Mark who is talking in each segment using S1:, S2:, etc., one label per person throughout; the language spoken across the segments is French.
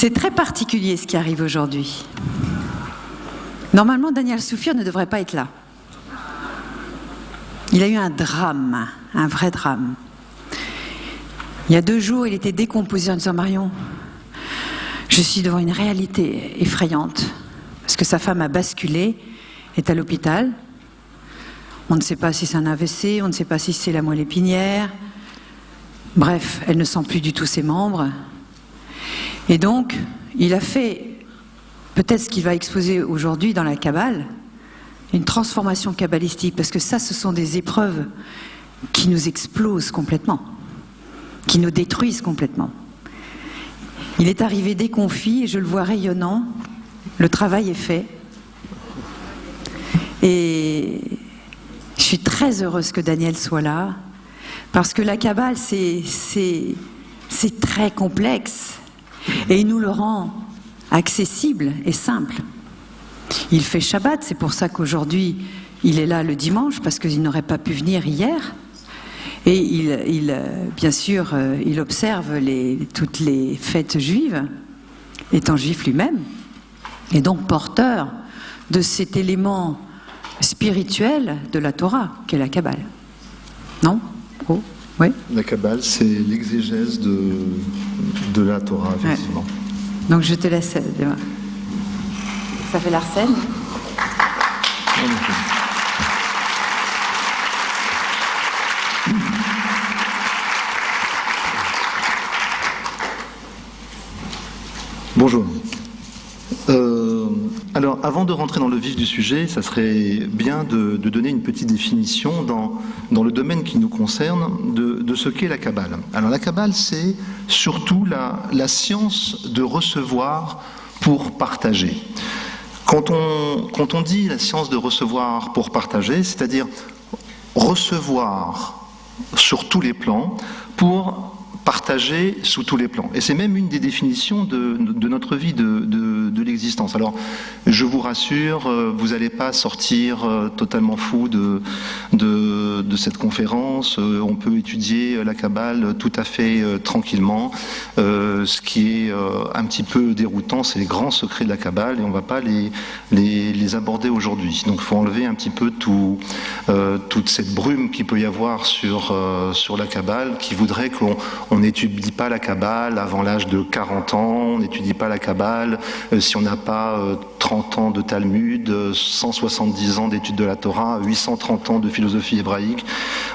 S1: C'est très particulier ce qui arrive aujourd'hui. Normalement, Daniel Soufir ne devrait pas être là. Il a eu un drame, un vrai drame. Il y a 2 jours, il était décomposé en disant « Marion, je suis devant une réalité effrayante. Parce que sa femme a basculé, est à l'hôpital. On ne sait pas si c'est un AVC, on ne sait pas si c'est la moelle épinière. Bref, elle ne sent plus du tout ses membres. Et donc, il a fait peut-être ce qu'il va exposer aujourd'hui dans la Kabbale, une transformation kabbalistique, parce que ça, ce sont des épreuves qui nous explosent complètement, qui nous détruisent complètement. Il est arrivé déconfit et je le vois rayonnant. Le travail est fait. Et je suis très heureuse que Daniel soit là, parce que la Kabbale, c'est très complexe. Et il nous le rend accessible et simple. Il fait Shabbat, c'est pour ça qu'aujourd'hui, il est là le dimanche, parce qu'il n'aurait pas pu venir hier. Et bien sûr, il observe toutes les fêtes juives, étant juif lui-même, et donc porteur de cet élément spirituel de la Torah, qu'est la Kabbale. Non ? Oh, oui ?
S2: La Kabbale, c'est l'exégèse de la Torah, effectivement.
S1: Ouais. Donc je te laisse. Ça fait l'Arsène ?
S2: Bonjour. Alors, avant de rentrer dans le vif du sujet, ça serait bien de donner une petite définition dans le domaine qui nous concerne de ce qu'est la Kabbale. Alors, la Kabbale, c'est surtout la science de recevoir pour partager. Quand on dit la science de recevoir pour partager, c'est-à-dire recevoir sur tous les plans pour partager sous tous les plans. Et c'est même une des définitions de notre vie, de l'existence. Alors, je vous rassure, vous n'allez pas sortir totalement fou de cette conférence. On peut étudier la Kabbale tout à fait tranquillement. Ce qui est un petit peu déroutant, c'est les grands secrets de la Kabbale, et on ne va pas les aborder aujourd'hui. Donc, il faut enlever un petit peu toute cette brume qu'il peut y avoir sur la Kabbale, qui voudrait qu'on n'étudie pas la Kabbale avant l'âge de 40 ans, on n'étudie pas la Kabbale si on n'a pas 30 ans de Talmud, 170 ans d'études de la Torah, 830 ans de philosophie hébraïque.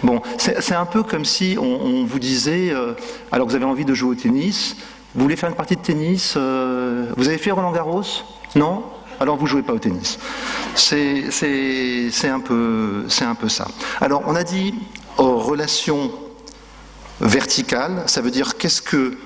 S2: Bon, c'est un peu comme si on vous disait, alors que vous avez envie de jouer au tennis, vous voulez faire une partie de tennis, vous avez fait Roland-Garros ? Non ? Alors vous ne jouez pas au tennis. C'est un peu ça. Alors on a dit relation verticale, ça veut dire qu'est-ce que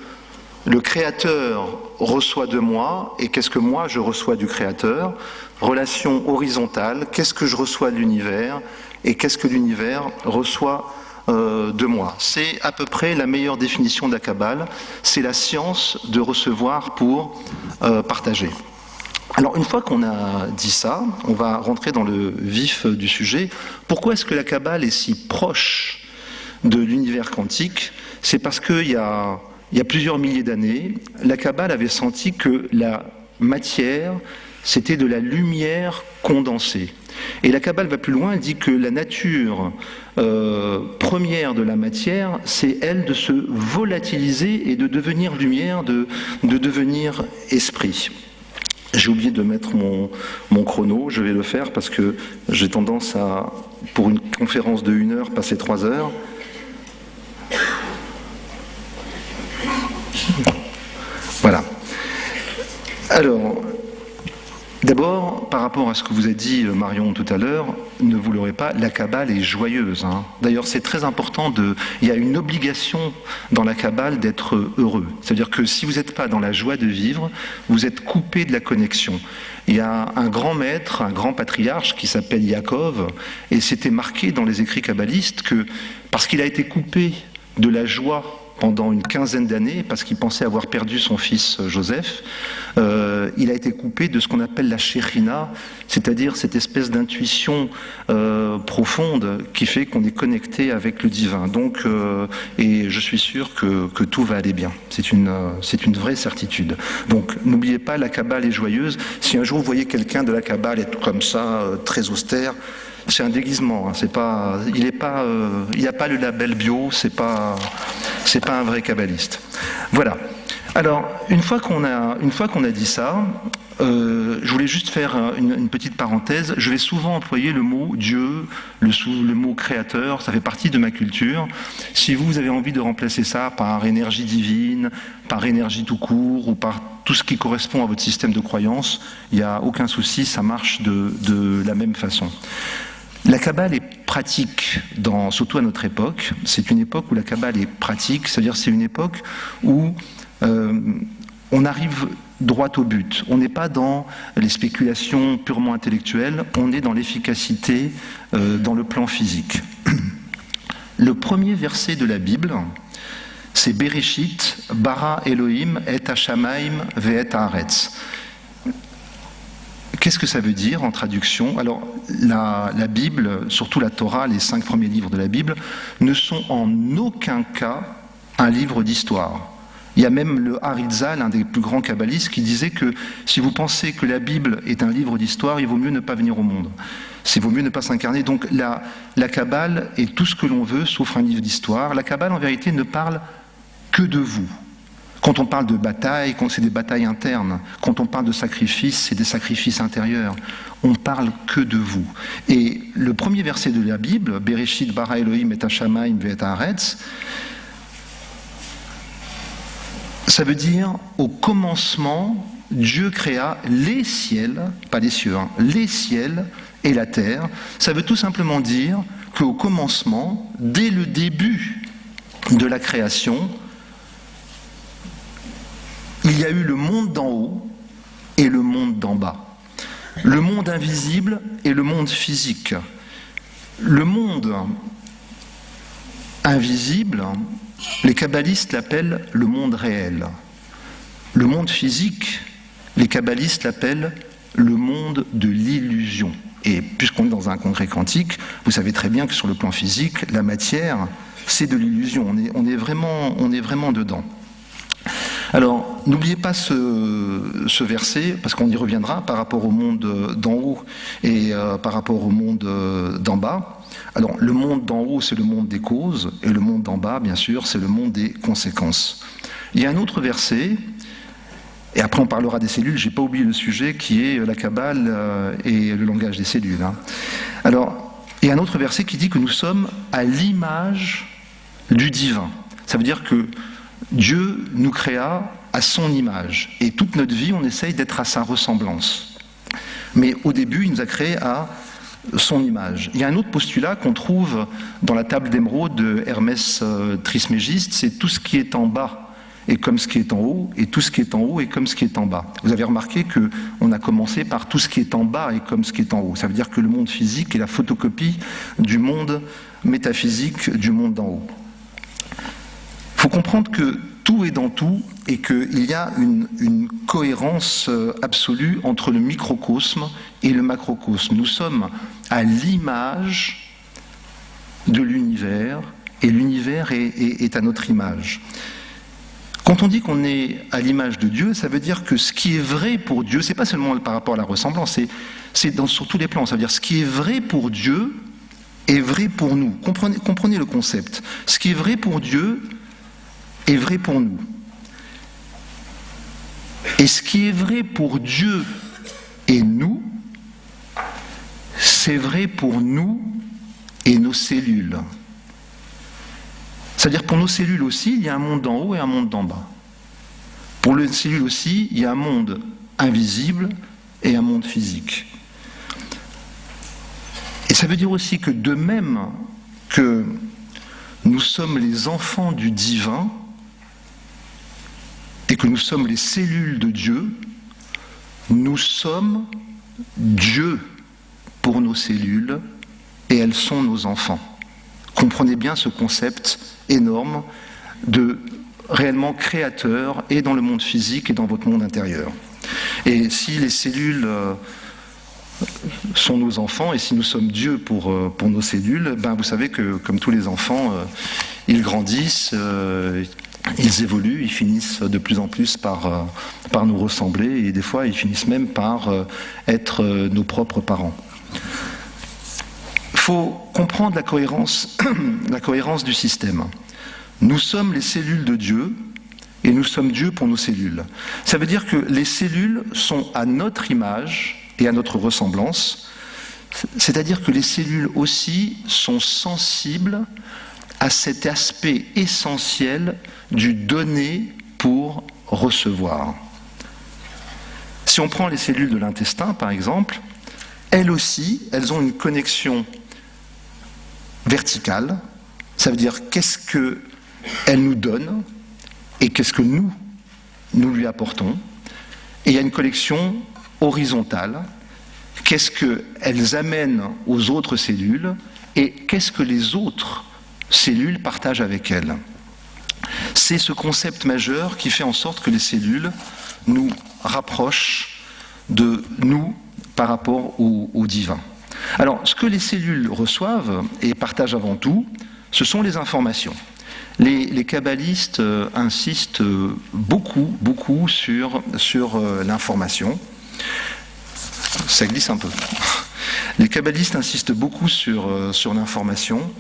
S2: le Créateur reçoit de moi et qu'est-ce que moi je reçois du Créateur. Relation horizontale, qu'est-ce que je reçois de l'univers et qu'est-ce que l'univers reçoit de moi. C'est à peu près la meilleure définition de la Kabbale, c'est la science de recevoir pour partager. Alors une fois qu'on a dit ça, on va rentrer dans le vif du sujet. Pourquoi est-ce que la Kabbale est si proche de l'univers quantique? C'est parce qu'il y a plusieurs milliers d'années, la Kabbale avait senti que la matière, c'était de la lumière condensée. Et la Kabbale va plus loin, elle dit que la nature première de la matière, c'est elle de se volatiliser et de devenir lumière, de devenir esprit. J'ai oublié de mettre mon chrono, je vais le faire parce que j'ai tendance à, pour une conférence de 1 heure, passer 3 heures. Voilà. Alors, d'abord, par rapport à ce que vous a dit Marion tout à l'heure, ne vous l'aurez pas, la Kabbale est joyeuse. D'ailleurs, c'est très important, il y a une obligation dans la Kabbale d'être heureux. C'est-à-dire que si vous n'êtes pas dans la joie de vivre, vous êtes coupé de la connexion. Il y a un grand maître, un grand patriarche qui s'appelle Yaakov, et c'était marqué dans les écrits kabbalistes que, parce qu'il a été coupé de la joie pendant une quinzaine d'années, parce qu'il pensait avoir perdu son fils Joseph. Il a été coupé de ce qu'on appelle la Shekhinah, c'est-à-dire cette espèce d'intuition profonde qui fait qu'on est connecté avec le divin. Donc, et je suis sûr que tout va aller bien. C'est une vraie certitude. Donc, n'oubliez pas, la Kabbale est joyeuse. Si un jour vous voyez quelqu'un de la Kabbale être comme ça, très austère, c'est un déguisement. Hein. Il n'y a pas le label bio. C'est pas un vrai kabbaliste. Voilà. Alors, une fois qu'on a dit ça, je voulais juste faire une petite parenthèse. Je vais souvent employer le mot Dieu, le mot créateur, ça fait partie de ma culture. Si vous avez envie de remplacer ça par énergie divine, par énergie tout court, ou par tout ce qui correspond à votre système de croyance, il n'y a aucun souci, ça marche de la même façon. La Kabbale est pratique, surtout à notre époque. C'est une époque où la Kabbale est pratique, c'est-à-dire c'est une époque où on arrive droit au but. On n'est pas dans les spéculations purement intellectuelles, on est dans l'efficacité dans le plan physique. Le premier verset de la Bible, c'est Bereshit, bara Elohim et Hashamayim ve'et haaretz. Qu'est-ce que ça veut dire en traduction? Alors, la Bible, surtout la Torah, les 5 premiers livres de la Bible, ne sont en aucun cas un livre d'histoire. Il y a même le Harizal, l'un des plus grands kabbalistes, qui disait que si vous pensez que la Bible est un livre d'histoire, il vaut mieux ne pas venir au monde. Il vaut mieux ne pas s'incarner. Donc la Kabbale est tout ce que l'on veut, sauf un livre d'histoire. La Kabbale, en vérité, ne parle que de vous. Quand on parle de bataille, c'est des batailles internes. Quand on parle de sacrifices, c'est des sacrifices intérieurs. On parle que de vous. Et le premier verset de la Bible, Bereshit bara Elohim et Hashamayim ve'et haaretz, ça veut dire, au commencement, Dieu créa les ciels, pas les cieux, hein, les ciels et la terre. Ça veut tout simplement dire qu'au commencement, dès le début de la création, il y a eu le monde d'en haut et le monde d'en bas. Le monde invisible et le monde physique. Le monde invisible, les kabbalistes l'appellent le monde réel. Le monde physique, les kabbalistes l'appellent le monde de l'illusion. Et puisqu'on est dans un congrès quantique, vous savez très bien que sur le plan physique, la matière, c'est de l'illusion. On est vraiment dedans. Alors, n'oubliez pas ce verset, parce qu'on y reviendra par rapport au monde d'en haut et par rapport au monde d'en bas. Alors, le monde d'en haut, c'est le monde des causes, et le monde d'en bas, bien sûr, c'est le monde des conséquences. Il y a un autre verset, et après on parlera des cellules, j'ai pas oublié le sujet, qui est la Kabbale et le langage des cellules. Hein. Alors, il y a un autre verset qui dit que nous sommes à l'image du divin. Ça veut dire que Dieu nous créa à son image, et toute notre vie, on essaye d'être à sa ressemblance. Mais au début, il nous a créés à son image. Il y a un autre postulat qu'on trouve dans la table d'émeraude de Hermès Trismégiste, c'est tout ce qui est en bas est comme ce qui est en haut, et tout ce qui est en haut est comme ce qui est en bas. Vous avez remarqué qu'on a commencé par tout ce qui est en bas est comme ce qui est en haut. Ça veut dire que le monde physique est la photocopie du monde métaphysique du monde d'en haut. Il faut comprendre que tout est dans tout et qu'il y a une cohérence absolue entre le microcosme et le macrocosme. Nous sommes à l'image de l'univers et l'univers est à notre image. Quand on dit qu'on est à l'image de Dieu, ça veut dire que ce qui est vrai pour Dieu, c'est pas seulement par rapport à la ressemblance, c'est sur tous les plans. Ça veut dire ce qui est vrai pour Dieu est vrai pour nous. Comprenez le concept. Ce qui est vrai pour Dieu est vrai pour nous. Et ce qui est vrai pour Dieu et nous, c'est vrai pour nous et nos cellules. C'est-à-dire pour nos cellules aussi, il y a un monde d'en haut et un monde d'en bas. Pour les cellules aussi, il y a un monde invisible et un monde physique. Et ça veut dire aussi que de même que nous sommes les enfants du divin, et que nous sommes les cellules de Dieu, nous sommes Dieu pour nos cellules et elles sont nos enfants. Comprenez bien ce concept énorme réellement créateur et dans le monde physique et dans votre monde intérieur. Et si les cellules sont nos enfants et si nous sommes Dieu pour nos cellules, vous savez que comme tous les enfants, ils grandissent, ils évoluent, ils finissent de plus en plus par nous ressembler et des fois ils finissent même par être nos propres parents. Il faut comprendre la cohérence du système. Nous sommes les cellules de Dieu et nous sommes Dieu pour nos cellules. Ça veut dire que les cellules sont à notre image et à notre ressemblance, c'est-à-dire que les cellules aussi sont sensibles à cet aspect essentiel du donner pour recevoir. Si on prend les cellules de l'intestin, par exemple, elles aussi, elles ont une connexion verticale. Ça veut dire qu'est-ce qu'elles nous donnent et qu'est-ce que nous lui apportons. Et il y a une connexion horizontale. Qu'est-ce qu'elles amènent aux autres cellules et qu'est-ce que les autres cellules partagent avec elles. C'est ce concept majeur qui fait en sorte que les cellules nous rapprochent de nous par rapport au divin. Alors, ce que les cellules reçoivent et partagent avant tout, ce sont les informations. Les kabbalistes insistent beaucoup sur l'information. Ça glisse un peu. Les kabbalistes insistent beaucoup sur l'information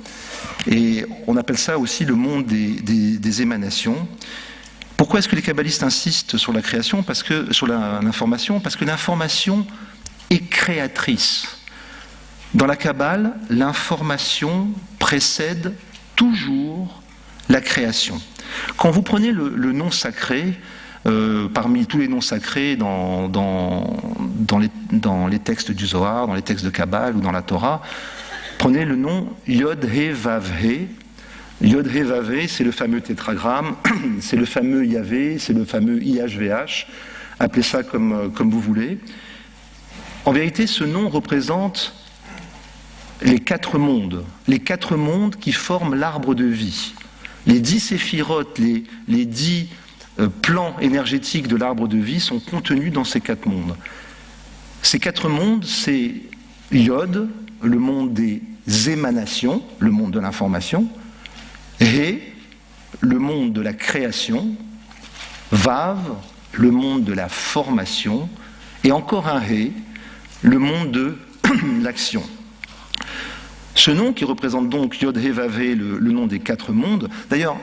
S2: et on appelle ça aussi le monde des émanations. Pourquoi est-ce que les kabbalistes insistent sur la création ? Sur l'information ? Parce que l'information est créatrice. Dans la Kabbale, l'information précède toujours la création. Quand vous prenez le nom sacré, parmi tous les noms sacrés dans les textes du Zohar, dans les textes de Kabbale ou dans la Torah, prenez le nom Yod He Vav He. Yod He Vav He, c'est le fameux tétragramme, c'est le fameux Yahvé, c'est le fameux IHVH, appelez ça comme vous voulez. En vérité, ce nom représente les 4 mondes qui forment l'arbre de vie. Les 10 séphirotes, les 10 plans énergétiques de l'arbre de vie sont contenus dans ces 4 mondes. Ces 4 mondes, c'est Yod, le monde des émanations, le monde de l'information, He, le monde de la création, Vav, le monde de la formation, et encore un He, le monde de l'action. Ce nom qui représente donc Yod He Vav He, le nom des 4 mondes, d'ailleurs,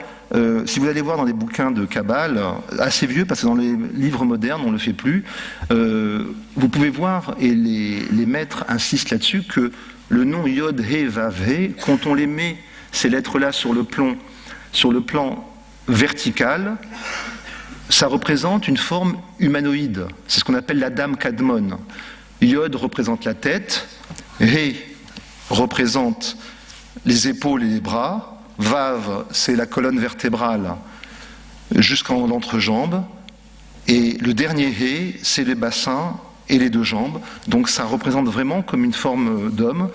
S2: si vous allez voir dans les bouquins de Kabbale, assez vieux, parce que dans les livres modernes, on ne le fait plus, vous pouvez voir, et les maîtres insistent là-dessus, que le nom Yod He Vav He, quand on les met, ces lettres-là, sur le plan vertical, ça représente une forme humanoïde. C'est ce qu'on appelle l'Adam Kadmon. Yod représente la tête, He représente les épaules et les bras, Vav, c'est la colonne vertébrale jusqu'en l'entrejambe, et le dernier He, c'est les bassins et les 2 jambes. Donc ça représente vraiment comme une forme d'homme.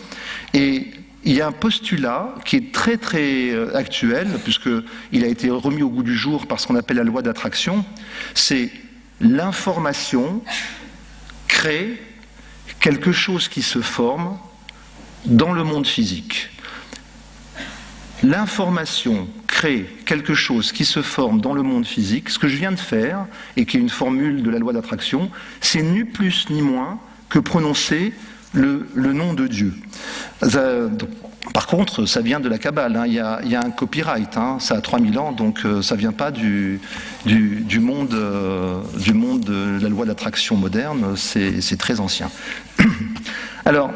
S2: Et il y a un postulat qui est très très actuel, puisqu'il a été remis au goût du jour par ce qu'on appelle la loi d'attraction, c'est l'information crée quelque chose qui se forme dans le monde physique. L'information crée quelque chose qui se forme dans le monde physique. Ce que je viens de faire, et qui est une formule de la loi d'attraction, c'est ni plus ni moins que prononcer le nom de Dieu. Par contre, ça vient de la Kabbale, il y a un copyright, ça a 3000 ans, donc ça ne vient pas du monde de la loi d'attraction moderne, c'est très ancien. Alors,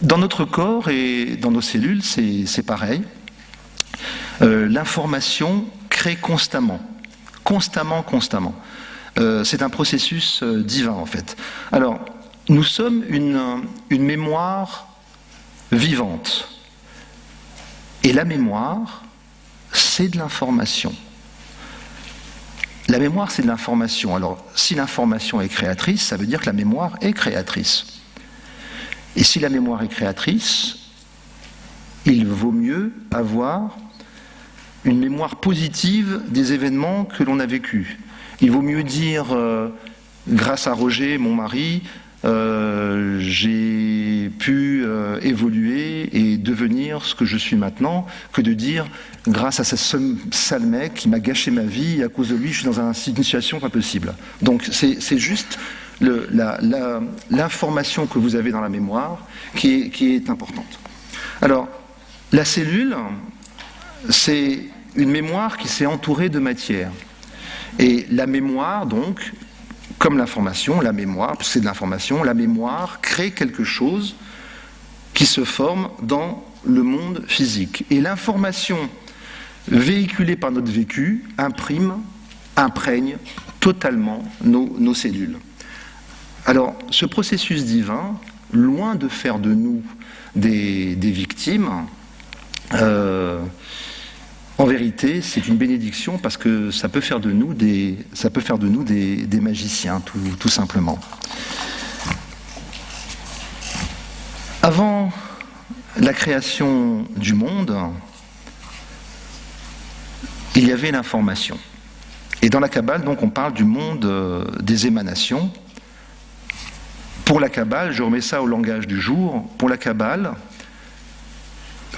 S2: dans notre corps et dans nos cellules, c'est pareil. L'information crée constamment. C'est un processus divin, en fait. Alors, nous sommes une mémoire vivante. Et la mémoire, c'est de l'information. La mémoire, c'est de l'information. Alors, si l'information est créatrice, ça veut dire que la mémoire est créatrice. Et si la mémoire est créatrice, il vaut mieux avoir une mémoire positive des événements que l'on a vécus. Il vaut mieux dire, grâce à Roger, mon mari, j'ai pu évoluer et devenir ce que je suis maintenant, que de dire, grâce à ce sale mec qui m'a gâché ma vie, et à cause de lui, je suis dans une situation pas possible. Donc c'est juste l'information que vous avez dans la mémoire qui est importante. Alors, la cellule, c'est une mémoire qui s'est entourée de matière. Et la mémoire, donc, comme l'information, la mémoire, c'est de l'information, la mémoire crée quelque chose qui se forme dans le monde physique. Et l'information véhiculée par notre vécu imprègne totalement nos cellules. Alors, ce processus divin, loin de faire de nous des victimes, en vérité, c'est une bénédiction parce que ça peut faire de nous des magiciens, tout simplement. Avant la création du monde, il y avait l'information. Et dans la Kabbale, donc, on parle du monde des émanations. Pour la Kabbale, je remets ça au langage du jour, pour la Kabbale,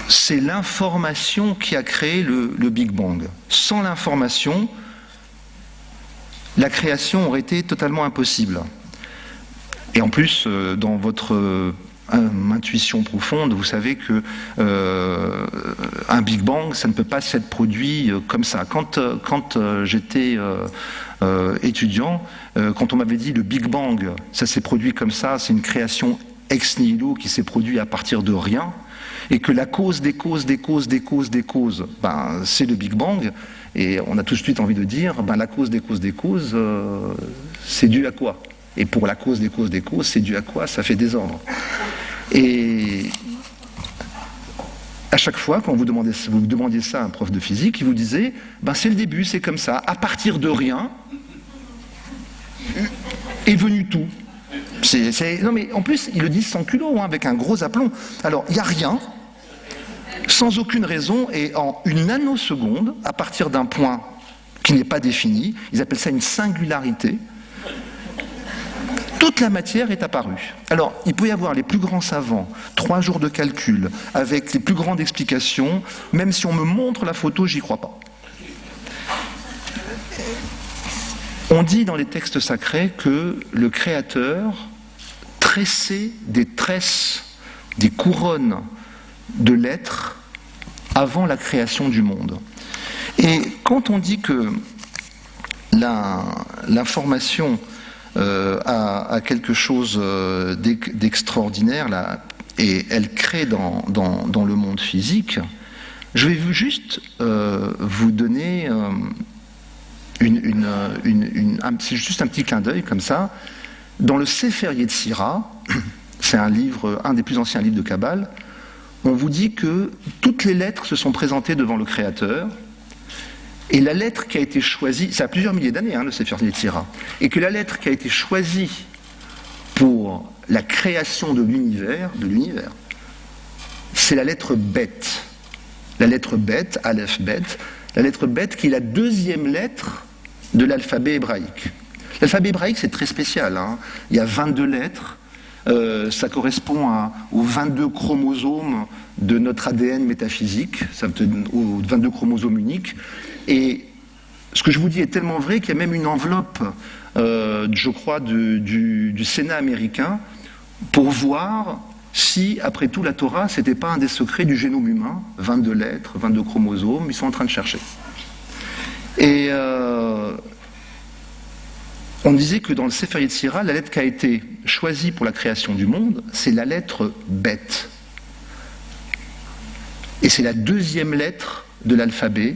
S2: c'est l'information qui a créé le Big Bang. Sans l'information, la création aurait été totalement impossible. Et en plus, dans votre intuition profonde, vous savez que un Big Bang, ça ne peut pas s'être produit comme ça. Quand j'étais étudiant, quand on m'avait dit le Big Bang, ça s'est produit comme ça, c'est une création ex nihilo qui s'est produite à partir de rien, et que la cause des causes, c'est le Big Bang, et on a tout de suite envie de dire, la cause des causes, c'est dû à quoi? Et pour la cause des causes, c'est dû à quoi? Ça fait désordre. Et à chaque fois, quand vous demandiez ça à un prof de physique, il vous disait, c'est le début, c'est comme ça, à partir de rien, est venu tout. Non mais en plus, ils le disent sans culot, avec un gros aplomb. Alors, il n'y a rien, sans aucune raison, et en une nanoseconde, à partir d'un point qui n'est pas défini, ils appellent ça une singularité, toute la matière est apparue. Alors, il peut y avoir les plus grands savants, 3 jours de calcul, avec les plus grandes explications, même si on me montre la photo, j'y crois pas. On dit dans les textes sacrés que le Créateur tressait des tresses, des couronnes de lettres avant la création du monde. Et quand on dit que l'information a quelque chose d'extraordinaire là, et elle crée dans le monde physique, je vais juste vous donner c'est juste un petit clin d'œil comme ça. Dans le Sefer Yetzira, c'est un des plus anciens livres de Kabbale, on vous dit que toutes les lettres se sont présentées devant le Créateur, et la lettre qui a été choisie, ça a plusieurs milliers d'années, le Sefer Yetzira, et que la lettre qui a été choisie pour la création de l'univers, c'est la lettre Bet. La lettre Bet, Aleph Bet, la lettre Bet qui est la deuxième lettre de l'alphabet hébraïque. L'alphabet hébraïque, c'est très spécial. Il y a 22 lettres. Ça correspond aux 22 chromosomes de notre ADN métaphysique, aux 22 chromosomes uniques. Et ce que je vous dis est tellement vrai qu'il y a même une enveloppe, je crois, du Sénat américain pour voir si, après tout, la Torah, c'était pas un des secrets du génome humain, 22 lettres, 22 chromosomes, ils sont en train de chercher. Et on disait que dans le Sefer Yetzira, la lettre qui a été choisie pour la création du monde, c'est la lettre Bet. Et c'est la deuxième lettre de l'alphabet,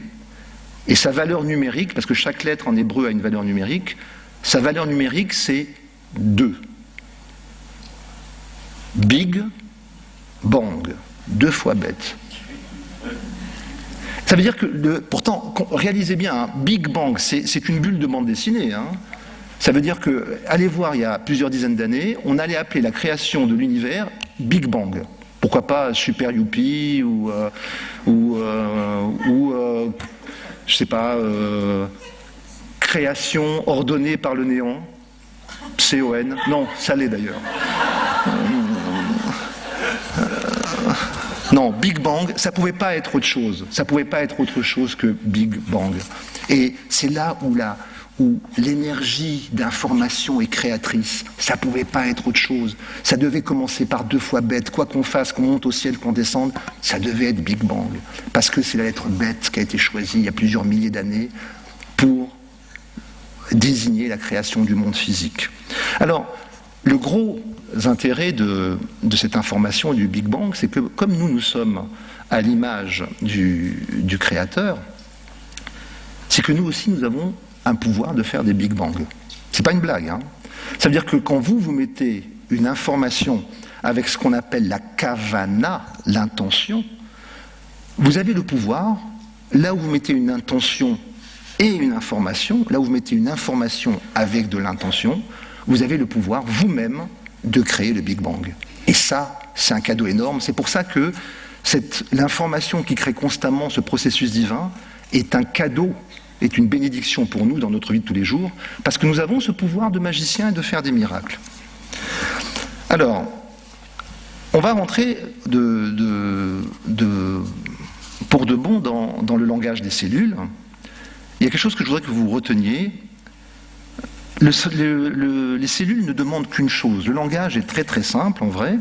S2: et sa valeur numérique, parce que chaque lettre en hébreu a une valeur numérique, sa valeur numérique c'est 2. Big Bang, 2 fois bête. Ça veut dire que, pourtant, réalisez bien, Big Bang, c'est une bulle de bande dessinée. Ça veut dire que, allez voir, il y a plusieurs dizaines d'années, on allait appeler la création de l'univers Big Bang. Pourquoi pas Super Youpi ou je sais pas, création ordonnée par le néant, C-O-N, non, ça l'est d'ailleurs. Non, Big Bang, ça pouvait pas être autre chose. Ça pouvait pas être autre chose que Big Bang. Et c'est là où l'énergie d'information est créatrice. Ça pouvait pas être autre chose. Ça devait commencer par 2 fois bête. Quoi qu'on fasse, qu'on monte au ciel, qu'on descende, ça devait être Big Bang. Parce que c'est la lettre bête qui a été choisie il y a plusieurs milliers d'années pour désigner la création du monde physique. Alors, le gros intérêt de cette information du Big Bang, c'est que comme nous sommes à l'image du Créateur, c'est que nous aussi, nous avons un pouvoir de faire des Big Bang. C'est pas une blague, hein. Ça veut dire que quand vous mettez une information avec ce qu'on appelle la kavana, l'intention, vous avez le pouvoir, là où vous mettez une intention et une information, là où vous mettez une information avec de l'intention, vous avez le pouvoir vous-même de créer le Big Bang. Et ça, c'est un cadeau énorme. C'est pour ça que l'information qui crée constamment ce processus divin est un cadeau, est une bénédiction pour nous dans notre vie de tous les jours, parce que nous avons ce pouvoir de magicien et de faire des miracles. Alors, on va rentrer pour de bon dans le langage des cellules. Il y a quelque chose que je voudrais que vous reteniez. Les cellules ne demandent qu'une chose. Le langage est très très simple en vrai.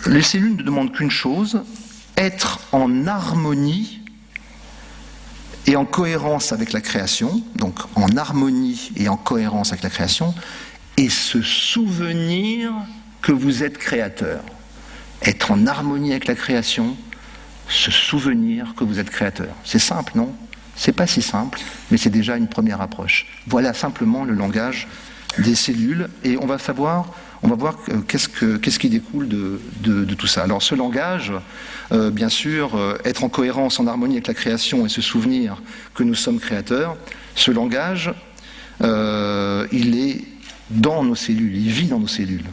S2: Les cellules ne demandent qu'une chose, être en harmonie et en cohérence avec la création, donc en harmonie et en cohérence avec la création, et se souvenir que vous êtes créateur. Être en harmonie avec la création, se souvenir que vous êtes créateur. C'est simple, non ? C'est pas si simple, mais c'est déjà une première approche. Voilà simplement le langage des cellules, et on va voir qu'est-ce qui découle de tout ça. Alors ce langage, bien sûr, être en cohérence, en harmonie avec la création et se souvenir que nous sommes créateurs, ce langage, il est dans nos cellules, il vit dans nos cellules.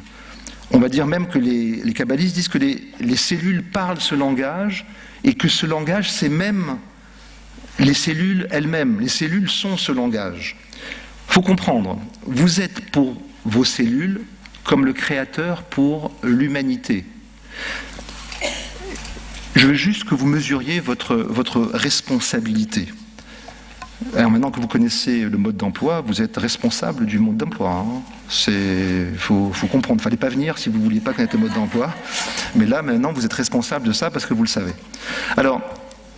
S2: On va dire même que les kabbalistes disent que les cellules parlent ce langage, et que ce langage, c'est même les cellules elles-mêmes. Les cellules sont ce langage. Il faut comprendre, vous êtes pour vos cellules comme le Créateur pour l'humanité. Je veux juste que vous mesuriez votre responsabilité. Alors maintenant que vous connaissez le mode d'emploi, vous êtes responsable du mode d'emploi. Faut comprendre. Il ne fallait pas venir si vous ne vouliez pas connaître le mode d'emploi. Mais là, maintenant, vous êtes responsable de ça parce que vous le savez. Alors,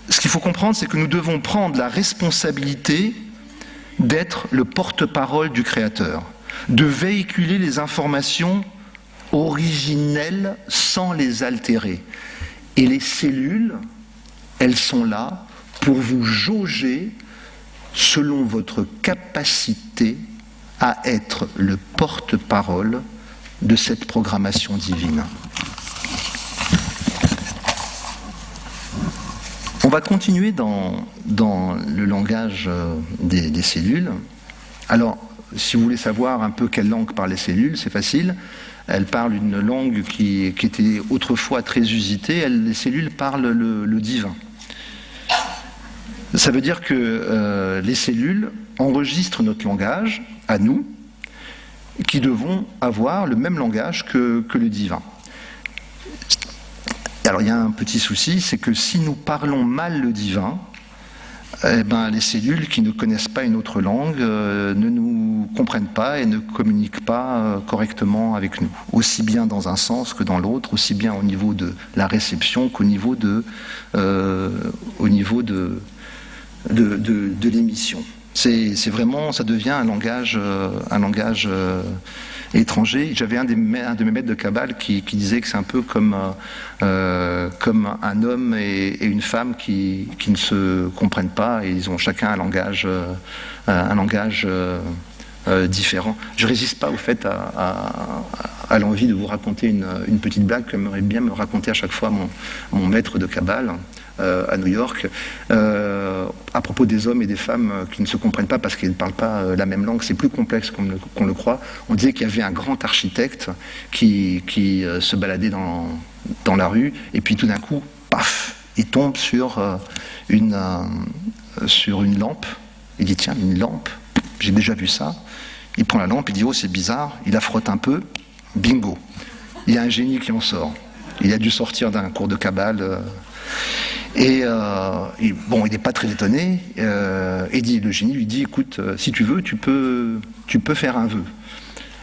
S2: ce qu'il faut comprendre, c'est que nous devons prendre la responsabilité d'être le porte-parole du Créateur, de véhiculer les informations originelles sans les altérer. Et les cellules, elles sont là pour vous jauger selon votre capacité à être le porte-parole de cette programmation divine. On va continuer dans le langage des cellules. Alors, si vous voulez savoir un peu quelle langue parlent les cellules, c'est facile. Elles parlent une langue qui était autrefois très usitée. Les cellules parlent le divin. Ça veut dire que les cellules enregistrent notre langage, à nous, qui devons avoir le même langage que le divin. Alors il y a un petit souci, c'est que si nous parlons mal le divin, les cellules qui ne connaissent pas une autre langue ne nous comprennent pas et ne communiquent pas correctement avec nous, aussi bien dans un sens que dans l'autre, aussi bien au niveau de la réception qu'au niveau de l'émission. C'est vraiment, ça devient un langage étranger. J'avais un de mes maîtres de Kabbale qui disait que c'est un peu comme un homme et une femme qui ne se comprennent pas, et ils ont chacun un langage différent. Je ne résiste pas au fait à l'envie de vous raconter une petite blague que j'aimerais bien me raconter à chaque fois mon maître de Kabbale à New York, à propos des hommes et des femmes qui ne se comprennent pas parce qu'ils ne parlent pas la même langue. C'est plus complexe qu'on le croit. On disait qu'il y avait un grand architecte qui se baladait dans la rue, et puis tout d'un coup, paf, il tombe sur une lampe. Il dit tiens, une lampe, j'ai déjà vu ça. Il prend la lampe, il dit oh c'est bizarre, il la frotte un peu, bingo. Il y a un génie qui en sort. Il a dû sortir d'un cours de Kabbale. Et bon, il n'est pas très étonné. Le génie lui dit écoute, si tu veux, tu peux faire un vœu.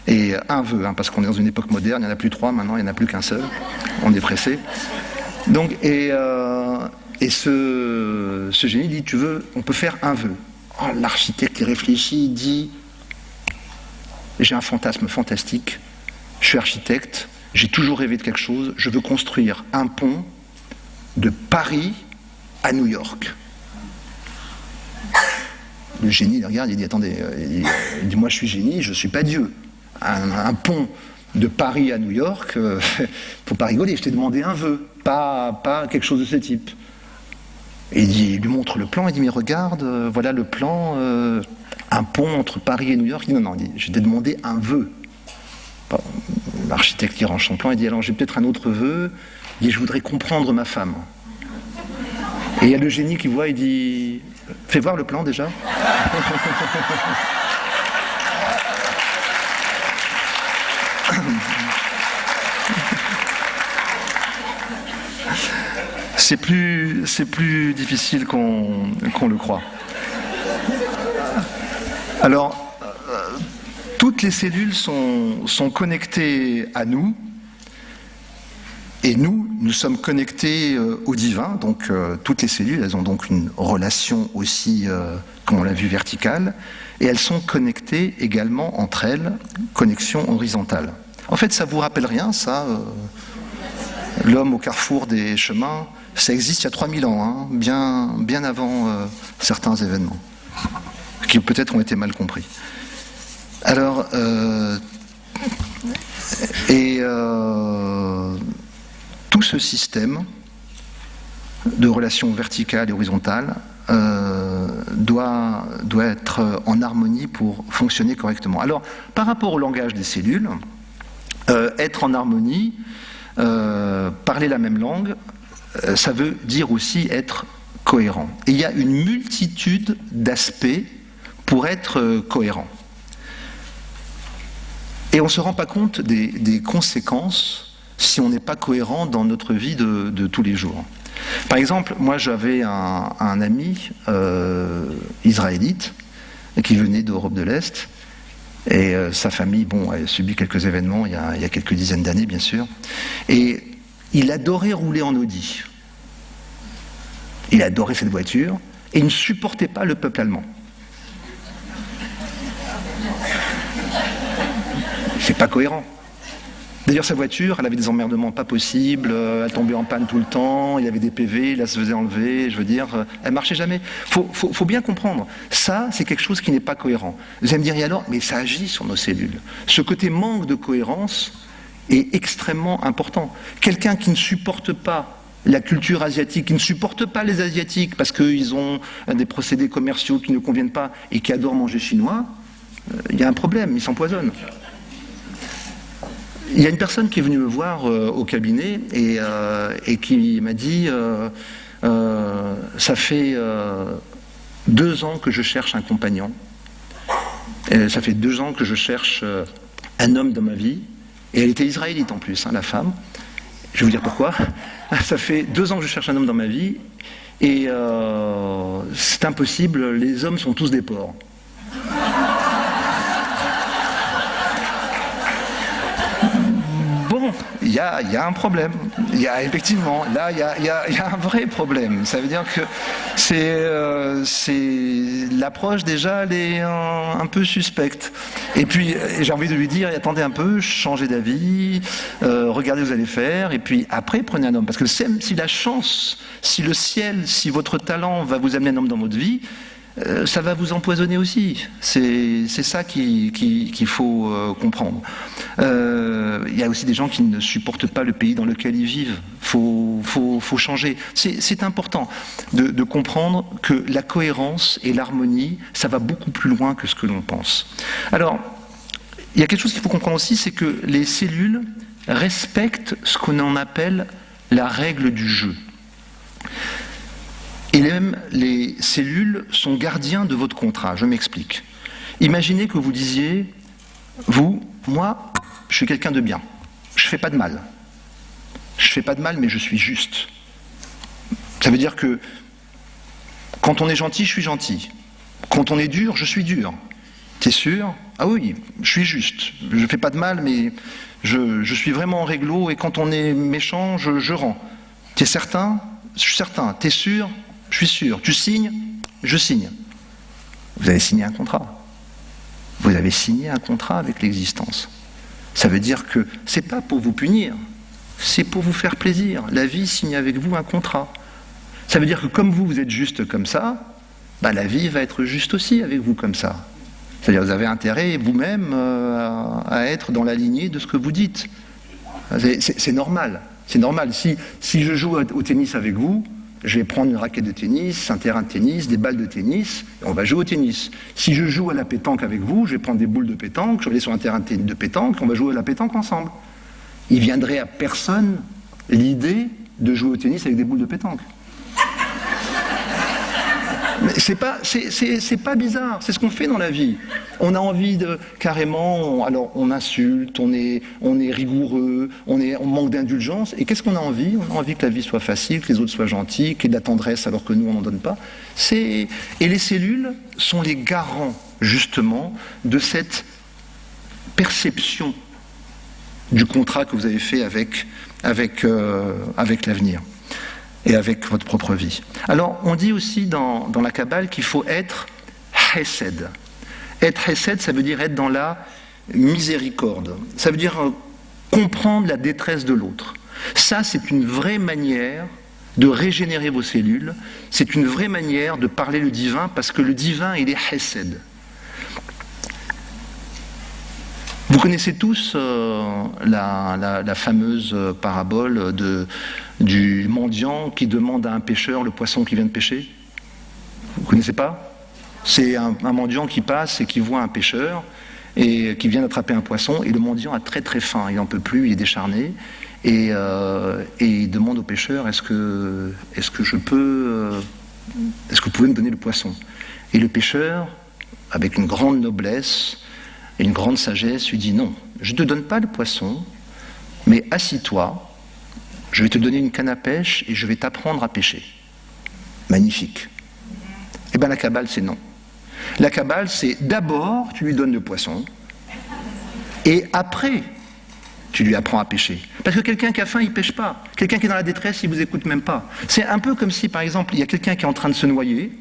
S2: Et un vœu, parce qu'on est dans une époque moderne, il n'y en a plus 3, maintenant il n'y en a plus qu'un seul. On est pressé. Donc, ce génie dit tu veux, on peut faire un vœu. Oh, l'architecte il réfléchit, il dit j'ai un fantasme fantastique, je suis architecte, j'ai toujours rêvé de quelque chose, je veux construire un pont de Paris à New York. Le génie il regarde, il dit attendez, il dit moi je suis génie, je ne suis pas Dieu. Un pont de Paris à New York, faut pas rigoler, je t'ai demandé un vœu, pas quelque chose de ce type. Et il lui montre le plan, il dit mais regarde, voilà le plan, un pont entre Paris et New York. Il dit non, je t'ai demandé un vœu. Bon, l'architecte qui range son plan, il dit alors j'ai peut-être un autre vœu, il dit je voudrais comprendre ma femme. Et il y a le génie qui voit, il dit fais voir le plan déjà. C'est plus difficile qu'on le croit. Alors, toutes les cellules sont connectées à nous, et nous sommes connectés au divin. Donc, toutes les cellules, elles ont donc une relation aussi, comme on l'a vu, verticale, et elles sont connectées également entre elles, connexion horizontale. En fait, ça vous rappelle rien, ça l'homme au carrefour des chemins, ça existe il y a 3000 ans, bien avant certains événements, qui peut-être ont été mal compris. Alors, tout ce système de relations verticales et horizontales doit être en harmonie pour fonctionner correctement. Alors, par rapport au langage des cellules, être en harmonie, parler la même langue, ça veut dire aussi être cohérent. Et il y a une multitude d'aspects pour être cohérent. Et on ne se rend pas compte des conséquences si on n'est pas cohérent dans notre vie de tous les jours. Par exemple, moi j'avais un ami israélite qui venait d'Europe de l'Est, et sa famille, elle a subi quelques événements il y a quelques dizaines d'années, bien sûr. Et il adorait rouler en Audi. Il adorait cette voiture, et il ne supportait pas le peuple allemand. C'est pas cohérent. D'ailleurs, sa voiture, elle avait des emmerdements pas possibles, elle tombait en panne tout le temps, il y avait des PV, elle se faisait enlever, je veux dire, elle marchait jamais. Faut bien comprendre, ça, c'est quelque chose qui n'est pas cohérent. Vous allez me dire, et alors, mais ça agit sur nos cellules. Ce côté manque de cohérence est extrêmement important. Quelqu'un qui ne supporte pas la culture asiatique, qui ne supporte pas les Asiatiques parce qu'ils ont des procédés commerciaux qui ne conviennent pas et qui adorent manger chinois, il y a un problème, ils s'empoisonnent. Il y a une personne qui est venue me voir au cabinet et qui m'a dit ça fait 2 ans que je cherche un compagnon. Ça fait 2 ans que je cherche un homme dans ma vie. Et elle était israélite en plus, la femme. Je vais vous dire pourquoi. Ça fait 2 ans que je cherche un homme dans ma vie et c'est impossible, les hommes sont tous des porcs. Il y a un problème. Il y a effectivement, là, il y a un vrai problème. Ça veut dire que c'est l'approche déjà, elle est un peu suspecte. Et puis, j'ai envie de lui dire, attendez un peu, changez d'avis, regardez ce que vous allez faire, et puis après, prenez un homme. Parce que si la chance, si le ciel, si votre talent va vous amener un homme dans votre vie, ça va vous empoisonner aussi. C'est ça qu'il faut comprendre. Il y a aussi des gens qui ne supportent pas le pays dans lequel ils vivent. Faut changer. C'est important de comprendre que la cohérence et l'harmonie, ça va beaucoup plus loin que ce que l'on pense. Alors, il y a quelque chose qu'il faut comprendre aussi, c'est que les cellules respectent ce qu'on en appelle la règle du jeu. Et même les cellules sont gardiens de votre contrat. Je m'explique. Imaginez que vous disiez, moi, je suis quelqu'un de bien. Je ne fais pas de mal. Je ne fais pas de mal, mais je suis juste. Ça veut dire que quand on est gentil, je suis gentil. Quand on est dur, je suis dur. T'es sûr? Ah oui, je suis juste. Je ne fais pas de mal, mais je suis vraiment réglo, et quand on est méchant, je rends. T'es certain? Je suis certain. T'es sûr? Je suis sûr. Tu signes? Je signe. Vous avez signé un contrat. Vous avez signé un contrat avec l'existence. Ça veut dire que c'est pas pour vous punir, c'est pour vous faire plaisir. La vie signe avec vous un contrat. Ça veut dire que comme vous êtes juste comme ça, la vie va être juste aussi avec vous comme ça. C'est-à-dire que vous avez intérêt vous-même à être dans la lignée de ce que vous dites. C'est normal. C'est normal. Si je joue au tennis avec vous, je vais prendre une raquette de tennis, un terrain de tennis, des balles de tennis, et on va jouer au tennis. Si je joue à la pétanque avec vous, je vais prendre des boules de pétanque, je vais aller sur un terrain de pétanque, on va jouer à la pétanque ensemble. Il viendrait à personne l'idée de jouer au tennis avec des boules de pétanque. Mais c'est pas bizarre, c'est ce qu'on fait dans la vie. On a envie de carrément, alors on insulte, on est rigoureux, on manque d'indulgence. Et qu'est-ce qu'on a envie? On a envie que la vie soit facile, que les autres soient gentils, qu'il y ait de la tendresse alors que nous on n'en donne pas. Et les cellules sont les garants justement de cette perception du contrat que vous avez fait avec l'avenir et avec votre propre vie. Alors, on dit aussi dans la Kabbale qu'il faut être chesed. Être chesed, ça veut dire être dans la miséricorde. Ça veut dire comprendre la détresse de l'autre. Ça, c'est une vraie manière de régénérer vos cellules. C'est une vraie manière de parler le divin, parce que le divin, il est chesed. Vous connaissez tous la fameuse parabole du mendiant qui demande à un pêcheur le poisson qu'il vient de pêcher? Vous ne connaissez pas? C'est un mendiant qui passe et qui voit un pêcheur et qui vient d'attraper un poisson, et le mendiant a très très faim, il n'en peut plus, il est décharné, et il demande au pêcheur est-ce que vous pouvez me donner le poisson? Et le pêcheur, avec une grande noblesse et une grande sagesse, lui dit non, je ne te donne pas le poisson, mais assis-toi, je vais te donner une canne à pêche et je vais t'apprendre à pêcher. Magnifique. Eh bien la Kabbale, c'est non. La Kabbale, c'est d'abord tu lui donnes le poisson et après tu lui apprends à pêcher. Parce que quelqu'un qui a faim, il ne pêche pas. Quelqu'un qui est dans la détresse, il ne vous écoute même pas. C'est un peu comme si, par exemple, il y a quelqu'un qui est en train de se noyer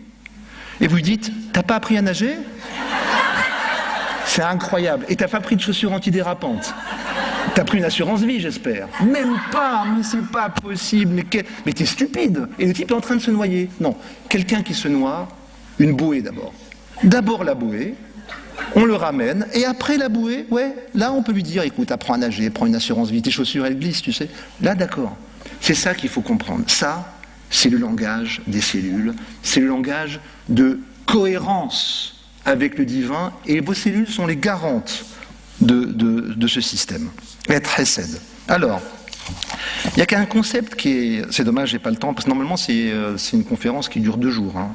S2: et vous lui dites « T'as pas appris à nager ?» C'est incroyable. Et t'as pas pris de chaussures antidérapantes. T'as pris une assurance vie, j'espère. Même pas, mais c'est pas possible. Mais t'es stupide. Et le type est en train de se noyer. Non, quelqu'un qui se noie, une bouée d'abord. D'abord la bouée, on le ramène, et après la bouée, là on peut lui dire, écoute, apprends à nager, prends une assurance vie, tes chaussures elles glissent, tu sais. Là, d'accord. C'est ça qu'il faut comprendre. Ça, c'est le langage des cellules. C'est le langage de cohérence avec le divin, et vos cellules sont les garantes de ce système. Être chesed. Alors, il n'y a qu'un concept qui est... C'est dommage, j'ai pas le temps, parce que normalement c'est une conférence qui dure 2 jours. Hein.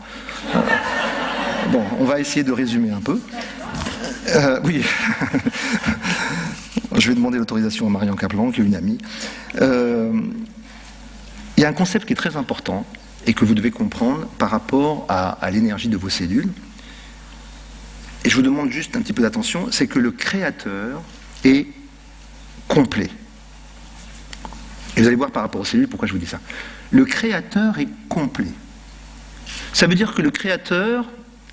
S2: Bon, on va essayer de résumer un peu. Oui. Je vais demander l'autorisation à Marion Kaplan, qui est une amie. Il y a un concept qui est très important, et que vous devez comprendre par rapport à l'énergie de vos cellules. Et je vous demande juste un petit peu d'attention, c'est que le Créateur est complet. Et vous allez voir par rapport aux cellules pourquoi je vous dis ça. Le Créateur est complet. Ça veut dire que le Créateur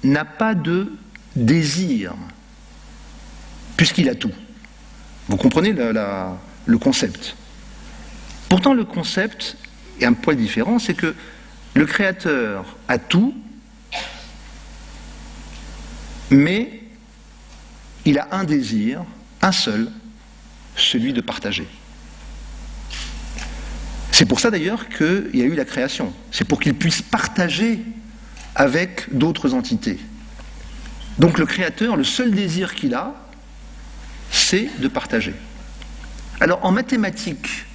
S2: n'a pas de désir, puisqu'il a tout. Vous comprenez le concept. Pourtant, le concept est un poil différent, c'est que le Créateur a tout, mais il a un désir, un seul, celui de partager. C'est pour ça d'ailleurs qu'il y a eu la création. C'est pour qu'il puisse partager avec d'autres entités. Donc le Créateur, le seul désir qu'il a, c'est de partager. Alors en mathématiques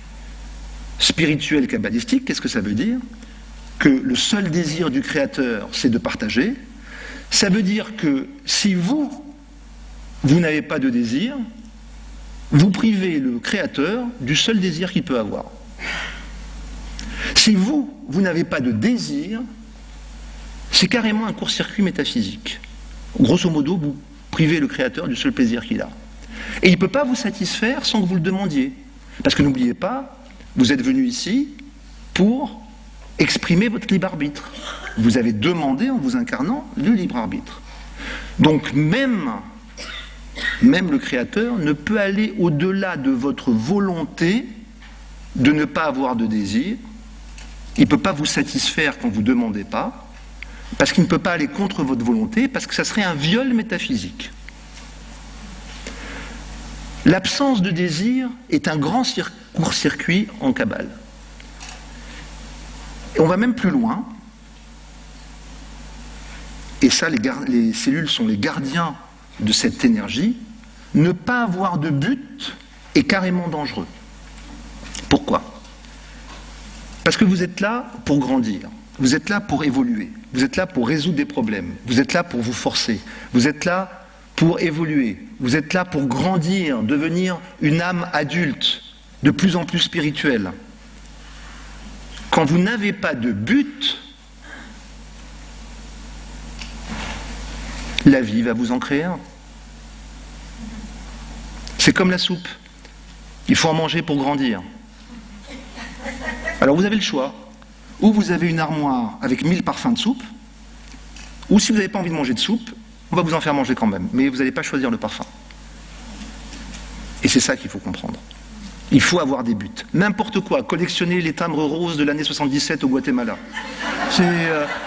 S2: spirituelles kabbalistiques, qu'est-ce que ça veut dire? que le seul désir du Créateur, c'est de partager, ça veut dire que si vous n'avez pas de désir, vous privez le Créateur du seul désir qu'il peut avoir. Si vous n'avez pas de désir, c'est carrément un court-circuit métaphysique. Grosso modo, vous privez le Créateur du seul plaisir qu'il a. Et il ne peut pas vous satisfaire sans que vous le demandiez. Parce que n'oubliez pas, vous êtes venu ici pour exprimer votre libre arbitre. Vous avez demandé, en vous incarnant, le libre arbitre. Donc même le Créateur ne peut aller au-delà de votre volonté de ne pas avoir de désir. Il ne peut pas vous satisfaire quand vous ne demandez pas, parce qu'il ne peut pas aller contre votre volonté, parce que ça serait un viol métaphysique. L'absence de désir est un grand court-circuit en Kabbale. Et on va même plus loin, et ça, les cellules sont les gardiens de cette énergie. Ne pas avoir de but est carrément dangereux. Pourquoi ? Parce que vous êtes là pour grandir, vous êtes là pour évoluer, vous êtes là pour résoudre des problèmes, vous êtes là pour vous forcer, vous êtes là pour évoluer, vous êtes là pour grandir, devenir une âme adulte, de plus en plus spirituelle. Quand vous n'avez pas de but, la vie va vous en créer un. C'est comme la soupe. Il faut en manger pour grandir. Alors vous avez le choix. Ou vous avez une armoire avec 1000 parfums de soupe, ou si vous n'avez pas envie de manger de soupe, on va vous en faire manger quand même. Mais vous n'allez pas choisir le parfum. Et c'est ça qu'il faut comprendre. Il faut avoir des buts. N'importe quoi. Collectionner les timbres roses de l'année 77 au Guatemala.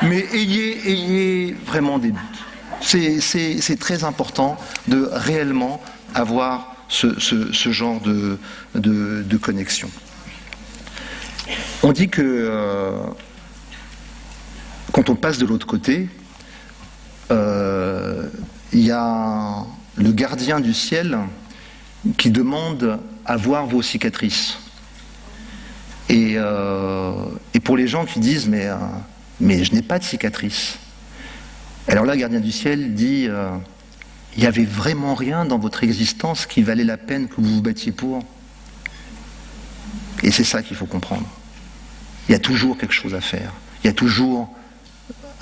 S2: Mais ayez vraiment des buts. C'est très important de réellement avoir ce genre de connexion. On dit que quand on passe de l'autre côté, il y a le gardien du ciel qui demande à voir vos cicatrices. Et pour les gens qui disent mais je n'ai pas de cicatrices. Alors là, le gardien du ciel dit il n'y avait vraiment rien dans votre existence qui valait la peine que vous vous battiez pour. Et c'est ça qu'il faut comprendre. Il y a toujours quelque chose à faire. Il y a toujours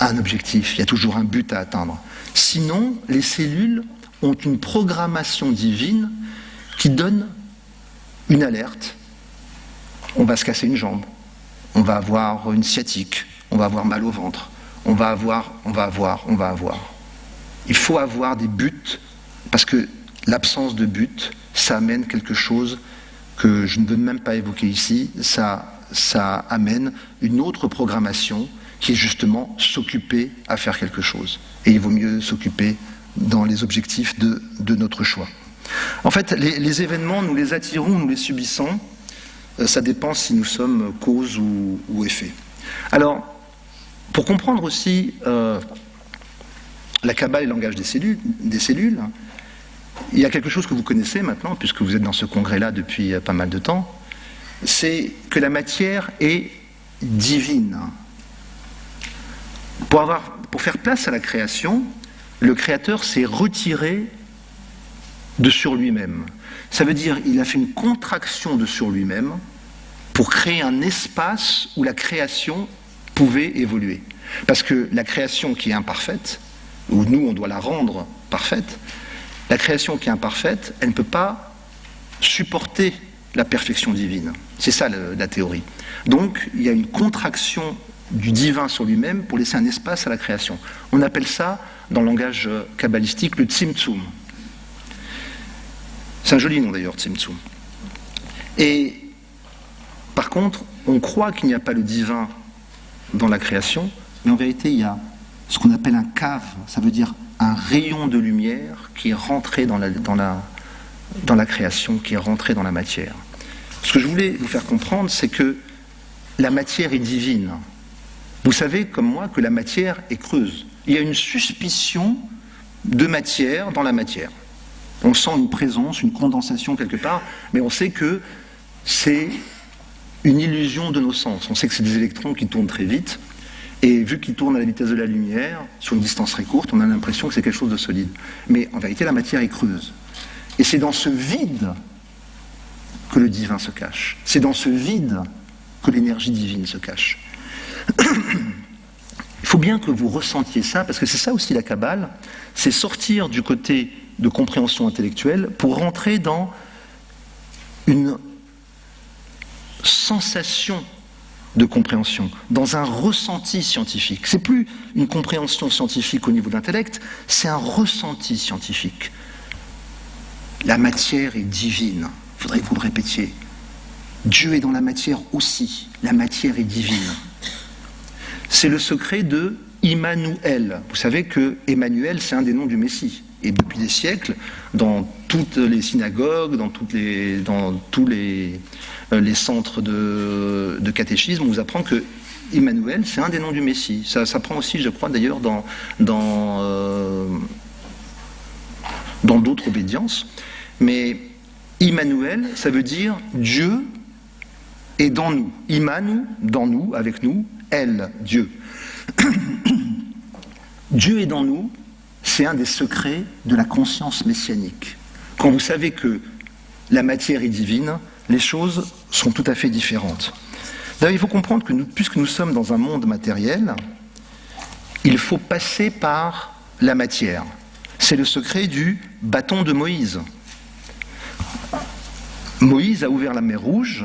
S2: un objectif. Il y a toujours un but à atteindre. Sinon, les cellules ont une programmation divine qui donne une alerte. On va se casser une jambe. On va avoir une sciatique. On va avoir mal au ventre. On va avoir. Il faut avoir des buts parce que l'absence de but, ça amène quelque chose que je ne veux même pas évoquer ici, ça amène une autre programmation qui est justement s'occuper à faire quelque chose. Et il vaut mieux s'occuper dans les objectifs de notre choix. En fait, les événements, nous les attirons, nous les subissons, ça dépend si nous sommes cause ou effet. Alors, pour comprendre aussi la Kabbale et le langage des cellules, il y a quelque chose que vous connaissez maintenant, puisque vous êtes dans ce congrès-là depuis pas mal de temps, c'est que la matière est divine. Pour faire place à la création, le Créateur s'est retiré de sur lui-même. Ça veut dire qu'il a fait une contraction de sur lui-même pour créer un espace où la création pouvait évoluer. Parce que la création qui est imparfaite, où nous on doit la rendre parfaite, la création qui est imparfaite, elle ne peut pas supporter la perfection divine. C'est ça la théorie. Donc il y a une contraction du divin sur lui-même pour laisser un espace à la création. On appelle ça, dans le langage kabbalistique, le tzimtzum. C'est un joli nom d'ailleurs, tzimtzum. Et par contre, on croit qu'il n'y a pas le divin dans la création, mais en vérité, il y a ce qu'on appelle un cave, ça veut dire un rayon de lumière qui est rentré dans la création, qui est rentré dans la matière. Ce que je voulais vous faire comprendre, c'est que la matière est divine. Vous savez, comme moi, que la matière est creuse. Il y a une suspicion de matière dans la matière. On sent une présence, une condensation quelque part, mais on sait que c'est une illusion de nos sens. On sait que c'est des électrons qui tournent très vite, Et vu qu'il tourne à la vitesse de la lumière, sur une distance très courte, on a l'impression que c'est quelque chose de solide. Mais en vérité, la matière est creuse. Et c'est dans ce vide que le divin se cache. C'est dans ce vide que l'énergie divine se cache. Il faut bien que vous ressentiez ça, parce que c'est ça aussi la Kabbale, c'est sortir du côté de compréhension intellectuelle pour rentrer dans une sensation de compréhension, dans un ressenti scientifique. C'est plus une compréhension scientifique au niveau de l'intellect, c'est un ressenti scientifique. La matière est divine, il faudrait que vous le répétiez. Dieu est dans la matière aussi, la matière est divine. C'est le secret de Immanuel. Vous savez que Emmanuel, c'est un des noms du Messie. Et depuis des siècles, dans toutes les synagogues, dans tous les centres de catéchisme, on vous apprend que Emmanuel, c'est un des noms du Messie. Ça s'apprend aussi, je crois, d'ailleurs, dans d'autres obédiences. Mais Immanuel, ça veut dire Dieu est dans nous. Immanu, dans nous, avec nous. Elle, Dieu. Dieu est dans nous, c'est un des secrets de la conscience messianique. Quand vous savez que la matière est divine, les choses sont tout à fait différentes. D'ailleurs, il faut comprendre que puisque nous sommes dans un monde matériel, il faut passer par la matière. C'est le secret du bâton de Moïse. Moïse a ouvert la mer Rouge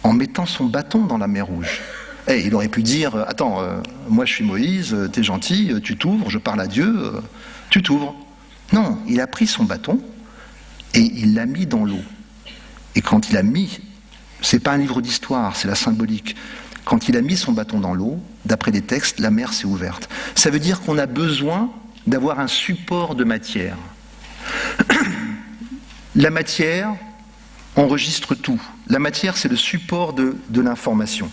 S2: en mettant son bâton dans la mer Rouge. Et il aurait pu dire, attends, moi je suis Moïse, t'es gentil, tu t'ouvres, je parle à Dieu, tu t'ouvres. Non, il a pris son bâton et il l'a mis dans l'eau. Et quand il a mis, c'est pas un livre d'histoire, c'est la symbolique. Quand il a mis son bâton dans l'eau, d'après les textes, la mer s'est ouverte. Ça veut dire qu'on a besoin d'avoir un support de matière. La matière enregistre tout. La matière, c'est le support de l'information.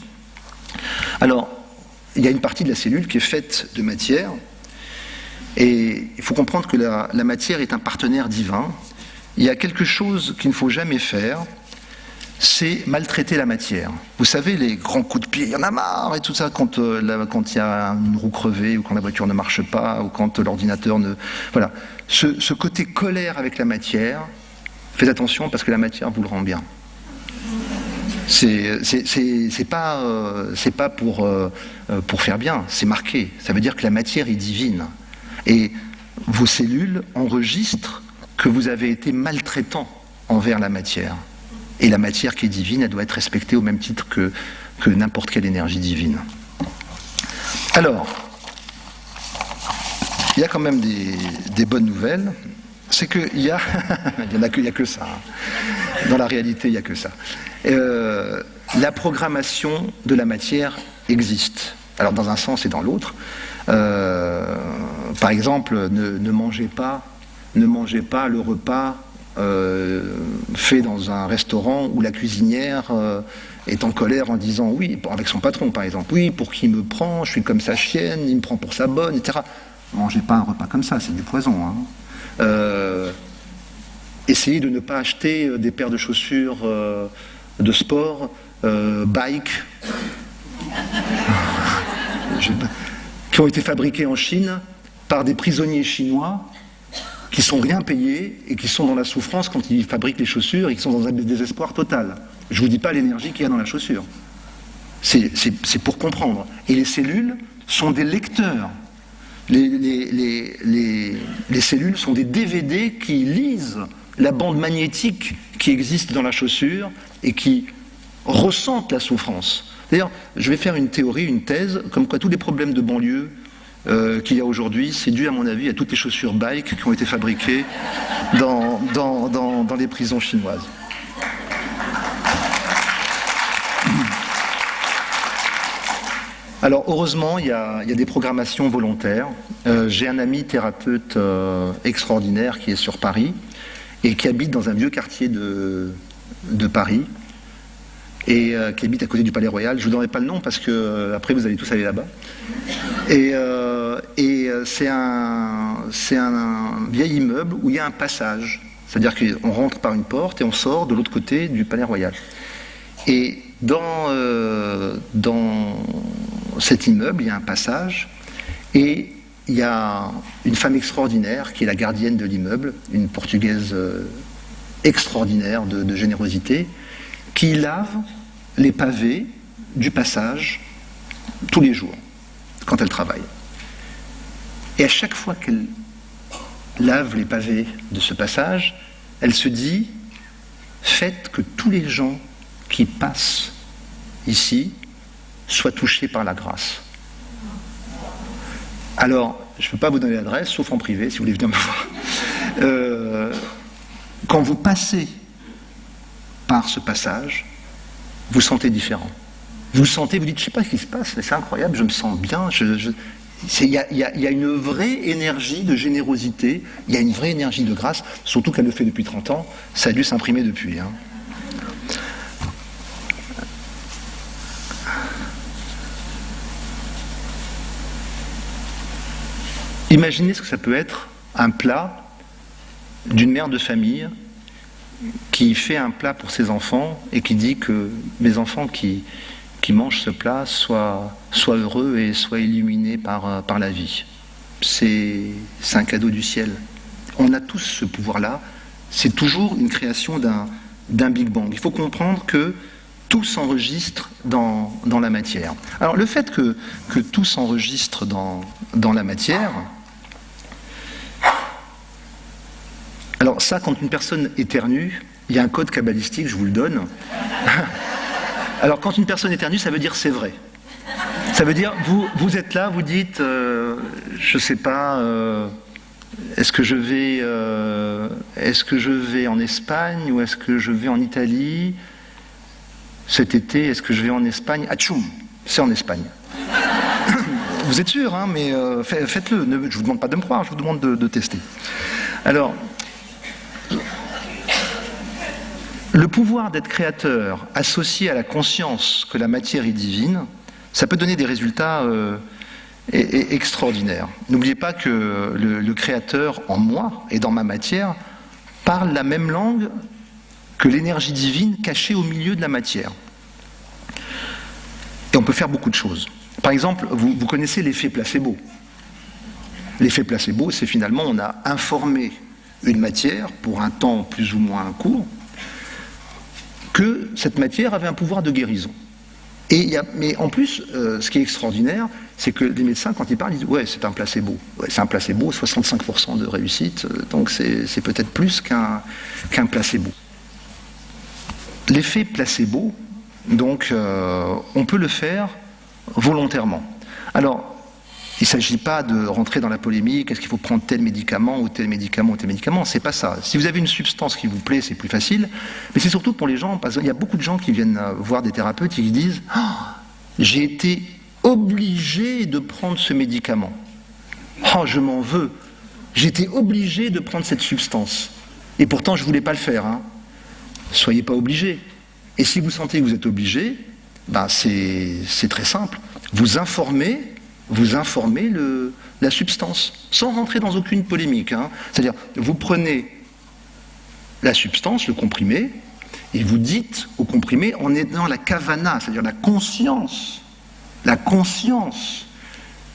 S2: Alors, il y a une partie de la cellule qui est faite de matière, et il faut comprendre que la matière est un partenaire divin. Il y a quelque chose qu'il ne faut jamais faire, c'est maltraiter la matière. Vous savez, les grands coups de pied, il y en a marre, et tout ça, quand il y a une roue crevée, ou quand la voiture ne marche pas, ou quand l'ordinateur ne... Voilà. Ce côté colère avec la matière, faites attention parce que la matière vous le rend bien. C'est pas pour faire bien, c'est marqué. Ça veut dire que la matière est divine. Et vos cellules enregistrent que vous avez été maltraitant envers la matière. Et la matière qui est divine, elle doit être respectée au même titre que n'importe quelle énergie divine. Alors, il y a quand même des bonnes nouvelles. C'est qu'il y a... il n'y a que ça. Hein. Dans la réalité, il n'y a que ça. La programmation de la matière existe. Alors, dans un sens et dans l'autre. Par exemple, ne mangez pas le repas fait dans un restaurant où la cuisinière est en colère en disant oui, avec son patron par exemple, oui, pour qui me prend, je suis comme sa chienne, il me prend pour sa bonne, etc. Mangez pas un repas comme ça, c'est du poison. Hein. Essayez de ne pas acheter des paires de chaussures de sport, bike, qui ont été fabriquées en Chine par des prisonniers chinois qui sont rien payés et qui sont dans la souffrance quand ils fabriquent les chaussures et qui sont dans un désespoir total. Je ne vous dis pas l'énergie qu'il y a dans la chaussure. C'est pour comprendre. Et les cellules sont des lecteurs. Les cellules sont des DVD qui lisent la bande magnétique qui existe dans la chaussure et qui ressentent la souffrance. D'ailleurs, je vais faire une théorie, une thèse, comme quoi tous les problèmes de banlieue qu'il y a aujourd'hui, c'est dû à mon avis à toutes les chaussures bike qui ont été fabriquées dans les prisons chinoises. Alors heureusement, il y a des programmations volontaires. J'ai un ami thérapeute extraordinaire qui est sur Paris et qui habite dans un vieux quartier de Paris et qui habite à côté du Palais Royal. Je ne vous donnerai pas le nom parce que après vous allez tous aller là-bas. Et c'est un vieil immeuble où il y a un passage. C'est-à-dire qu'on rentre par une porte et on sort de l'autre côté du Palais Royal. Et dans cet immeuble, il y a un passage, et il y a une femme extraordinaire qui est la gardienne de l'immeuble, une Portugaise extraordinaire de générosité, qui lave les pavés du passage tous les jours, quand elle travaille. Et à chaque fois qu'elle lave les pavés de ce passage, elle se dit, faites que tous les gens qui passent ici soient touchés par la grâce. Alors, je ne peux pas vous donner l'adresse, sauf en privé, si vous voulez venir me voir. Quand vous passez par ce passage, vous sentez différent. Vous sentez, vous dites, je ne sais pas ce qui se passe, mais c'est incroyable, je me sens bien. Il y a une vraie énergie de générosité, il y a une vraie énergie de grâce, surtout qu'elle le fait depuis 30 ans, ça a dû s'imprimer depuis. Hein. Imaginez ce que ça peut être un plat d'une mère de famille qui fait un plat pour ses enfants et qui dit que mes enfants qui mangent ce plat soient heureux et soient illuminés par la vie. C'est un cadeau du ciel. On a tous ce pouvoir-là. C'est toujours une création d'un Big Bang. Il faut comprendre que tout s'enregistre dans la matière. Alors le fait que tout s'enregistre dans la matière, alors ça, quand une personne éternue, il y a un code kabbalistique, je vous le donne. Alors quand une personne éternue, ça veut dire c'est vrai. Ça veut dire, vous êtes là, vous dites, je sais pas, est-ce que je vais en Espagne ou est-ce que je vais en Italie cet été? Est-ce que je vais en Espagne? Atchoum, c'est en Espagne. Vous êtes sûr, hein, mais faites-le. Je ne vous demande pas de me croire, je vous demande de tester. Alors, le pouvoir d'être créateur associé à la conscience que la matière est divine, ça peut donner des résultats extraordinaires. N'oubliez pas que le créateur en moi et dans ma matière parle la même langue que l'énergie divine cachée au milieu de la matière. Et on peut faire beaucoup de choses. Par exemple, vous connaissez l'effet placebo. L'effet placebo, c'est finalement, on a informé une matière pour un temps plus ou moins court, que cette matière avait un pouvoir de guérison. Mais en plus, ce qui est extraordinaire, c'est que les médecins, quand ils parlent, ils disent « ouais, c'est un placebo ». Ouais, c'est un placebo, 65% de réussite, donc c'est peut-être plus qu'un placebo. L'effet placebo, donc, on peut le faire volontairement. Alors, il ne s'agit pas de rentrer dans la polémique, est-ce qu'il faut prendre tel médicament ou tel médicament ou tel médicament, c'est pas ça. Si vous avez une substance qui vous plaît, c'est plus facile, mais c'est surtout pour les gens, parce qu'il y a beaucoup de gens qui viennent voir des thérapeutes et qui disent « oh, j'ai été obligé de prendre ce médicament. Oh, je m'en veux. J'ai été obligé de prendre cette substance. Et pourtant, je ne voulais pas le faire. Hein. Soyez pas obligés. Et si vous sentez que vous êtes obligé, ben c'est très simple. Vous informez la substance, sans rentrer dans aucune polémique. Hein. C'est-à-dire, vous prenez la substance, le comprimé, et vous dites au comprimé, on est dans la kavana, c'est-à-dire la conscience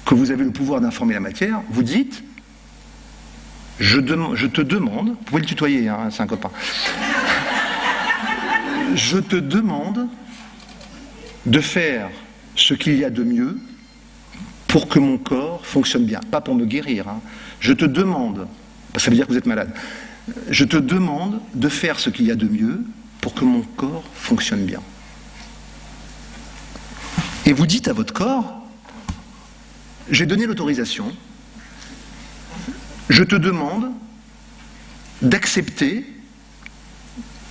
S2: que vous avez le pouvoir d'informer la matière, vous dites, je te demande, vous pouvez le tutoyer, hein, c'est un copain, je te demande de faire ce qu'il y a de mieux pour que mon corps fonctionne bien. Pas pour me guérir. Hein. Je te demande, ça veut dire que vous êtes malade, je te demande de faire ce qu'il y a de mieux pour que mon corps fonctionne bien. Et vous dites à votre corps, j'ai donné l'autorisation, je te demande d'accepter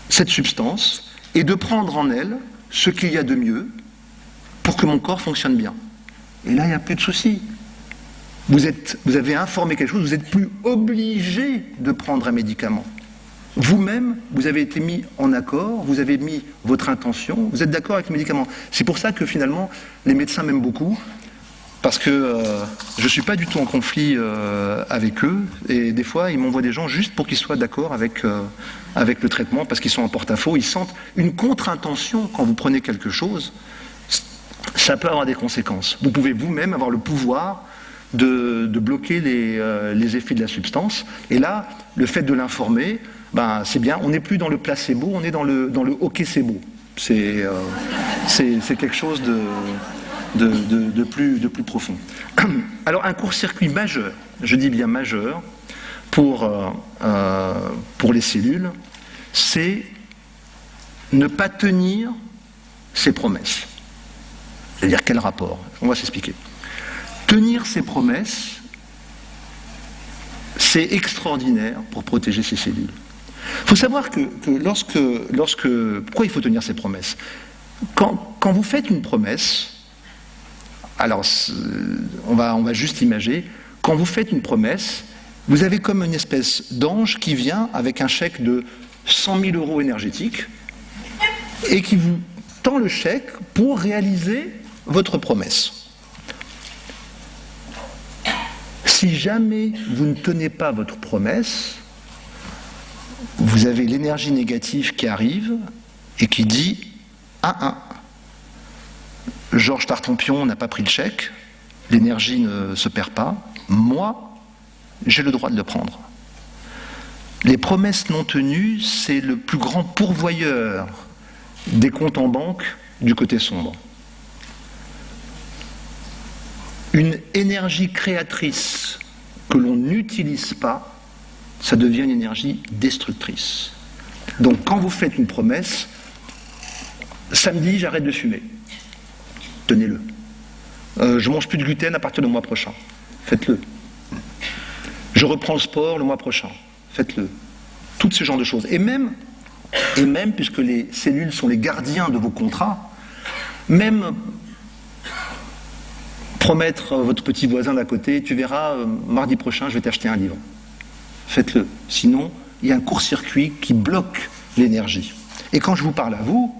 S2: cette substance et de prendre en elle ce qu'il y a de mieux pour que mon corps fonctionne bien. Et là, il n'y a plus de souci. Vous avez informé quelque chose, vous n'êtes plus obligé de prendre un médicament. Vous-même, vous avez été mis en accord, vous avez mis votre intention, vous êtes d'accord avec le médicament. C'est pour ça que finalement, les médecins m'aiment beaucoup, parce que je ne suis pas du tout en conflit avec eux, et des fois, ils m'envoient des gens juste pour qu'ils soient d'accord avec le traitement, parce qu'ils sont en porte-à-faux, ils sentent une contre-intention quand vous prenez quelque chose. ça peut avoir des conséquences. Vous pouvez vous-même avoir le pouvoir de bloquer les effets de la substance. Et là, le fait de l'informer, ben, c'est bien, on n'est plus dans le placebo, on est dans le ok-c'est-beau. C'est quelque chose de plus profond. Alors, un court-circuit majeur, je dis bien majeur, pour les cellules, c'est ne pas tenir ses promesses. C'est-à-dire, quel rapport? On va s'expliquer. Tenir ses promesses, c'est extraordinaire pour protéger ses cellules. Il faut savoir que pourquoi il faut tenir ses promesses? Quand vous faites une promesse, alors on va juste imager, quand vous faites une promesse, vous avez comme une espèce d'ange qui vient avec un chèque de 100 000 € énergétiques et qui vous tend le chèque pour réaliser votre promesse. Si jamais vous ne tenez pas votre promesse, vous avez l'énergie négative qui arrive et qui dit « Georges Tartampion n'a pas pris le chèque, l'énergie ne se perd pas, moi, j'ai le droit de le prendre. » Les promesses non tenues, c'est le plus grand pourvoyeur des comptes en banque du côté sombre. Une énergie créatrice que l'on n'utilise pas, ça devient une énergie destructrice. Donc quand vous faites une promesse, samedi j'arrête de fumer, tenez-le. Je mange plus de gluten à partir du mois prochain, faites-le. Je reprends le sport le mois prochain, faites-le. Tous ces genres de choses. Et même, puisque les cellules sont les gardiens de vos contrats, même promettre à votre petit voisin d'à côté, tu verras, mardi prochain, je vais t'acheter un livre. Faites-le. Sinon, il y a un court-circuit qui bloque l'énergie. Et quand je vous parle à vous,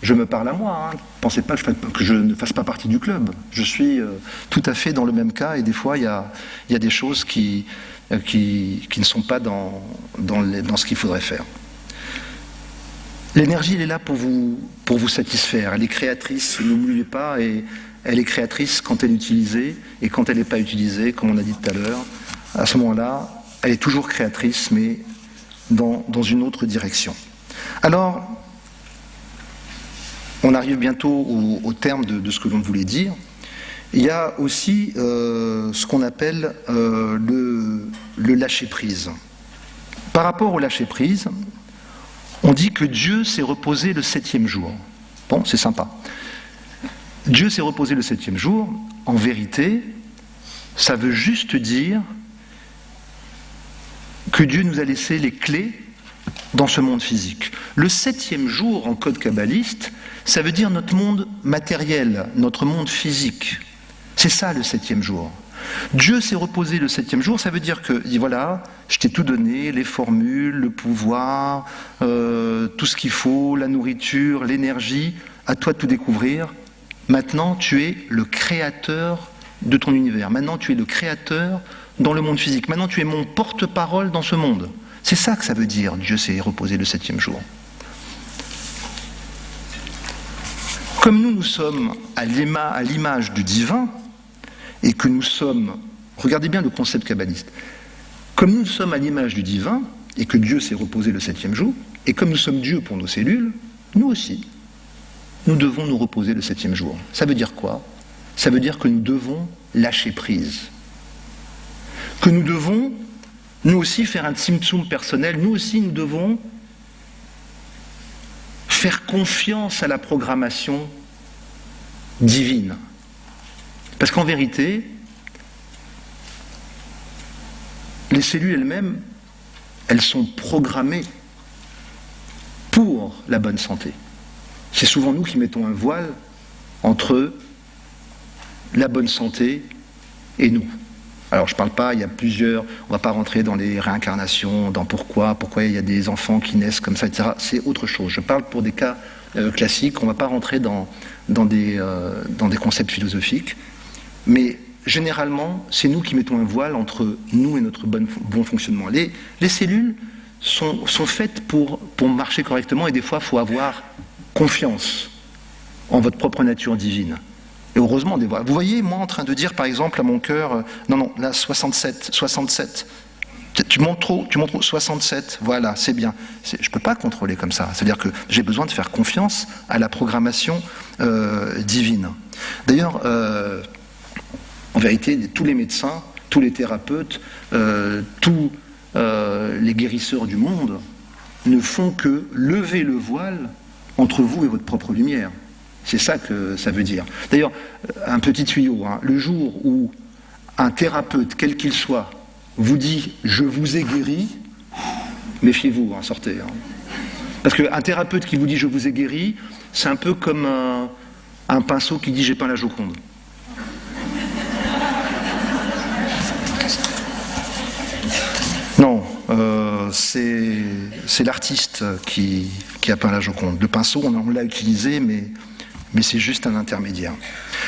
S2: je me parle à moi. Ne pensez pas que je ne fasse pas partie du club. Je suis tout à fait dans le même cas et des fois, il y a des choses qui ne sont pas dans ce qu'il faudrait faire. L'énergie, elle est là pour vous satisfaire. Elle est créatrice, n'oubliez pas, et elle est créatrice quand elle est utilisée, et quand elle n'est pas utilisée, comme on a dit tout à l'heure, à ce moment-là, elle est toujours créatrice, mais dans une autre direction. Alors, on arrive bientôt au terme de ce que l'on voulait dire. Il y a aussi ce qu'on appelle le lâcher-prise. Par rapport au lâcher-prise, on dit que Dieu s'est reposé le 7e jour. Bon, c'est sympa. Dieu s'est reposé le 7e jour. En vérité, ça veut juste dire que Dieu nous a laissé les clés dans ce monde physique. Le 7e jour, en code kabbaliste, ça veut dire notre monde matériel, notre monde physique. C'est ça le 7e jour. Dieu s'est reposé le 7e jour, ça veut dire que, voilà, je t'ai tout donné, les formules, le pouvoir, tout ce qu'il faut, la nourriture, l'énergie, à toi de tout découvrir. Maintenant, tu es le créateur de ton univers. Maintenant, tu es le créateur dans le monde physique. Maintenant, tu es mon porte-parole dans ce monde. C'est ça que ça veut dire, Dieu s'est reposé le 7e jour. Comme nous sommes à l'image du divin, et que nous sommes, regardez bien le concept kabbaliste, comme nous sommes à l'image du divin, et que Dieu s'est reposé le 7e jour, et comme nous sommes Dieu pour nos cellules, nous aussi, nous devons nous reposer le 7e jour. Ça veut dire quoi? Ça veut dire que nous devons lâcher prise. Que nous devons, nous aussi, faire un tzimtzum personnel, nous aussi, nous devons faire confiance à la programmation divine. Parce qu'en vérité, les cellules elles-mêmes, elles sont programmées pour la bonne santé. C'est souvent nous qui mettons un voile entre la bonne santé et nous. Alors je ne parle pas, il y a plusieurs, on ne va pas rentrer dans les réincarnations, dans pourquoi il y a des enfants qui naissent comme ça, etc. C'est autre chose. Je parle pour des cas classiques, on ne va pas rentrer dans des concepts philosophiques. Mais généralement, c'est nous qui mettons un voile entre nous et notre bon fonctionnement. Les cellules sont faites pour marcher correctement et des fois, il faut avoir confiance en votre propre nature divine. Et heureusement, des voix. Vous voyez, moi, en train de dire, par exemple, à mon cœur, non, là, 67, 67. Tu montes trop, 67, voilà, c'est bien. Je ne peux pas contrôler comme ça. C'est-à-dire que j'ai besoin de faire confiance à la programmation divine. D'ailleurs, en vérité, tous les médecins, tous les thérapeutes, tous les guérisseurs du monde ne font que lever le voile entre vous et votre propre lumière. C'est ça que ça veut dire. D'ailleurs, un petit tuyau, hein, le jour où un thérapeute, quel qu'il soit, vous dit « je vous ai guéri », méfiez-vous, hein, sortez. Hein. Parce qu'un thérapeute qui vous dit « je vous ai guéri », c'est un peu comme un pinceau qui dit « j'ai peint la Joconde ». Non, c'est l'artiste qui a peint la Joconde. Le pinceau, on l'a utilisé, mais c'est juste un intermédiaire.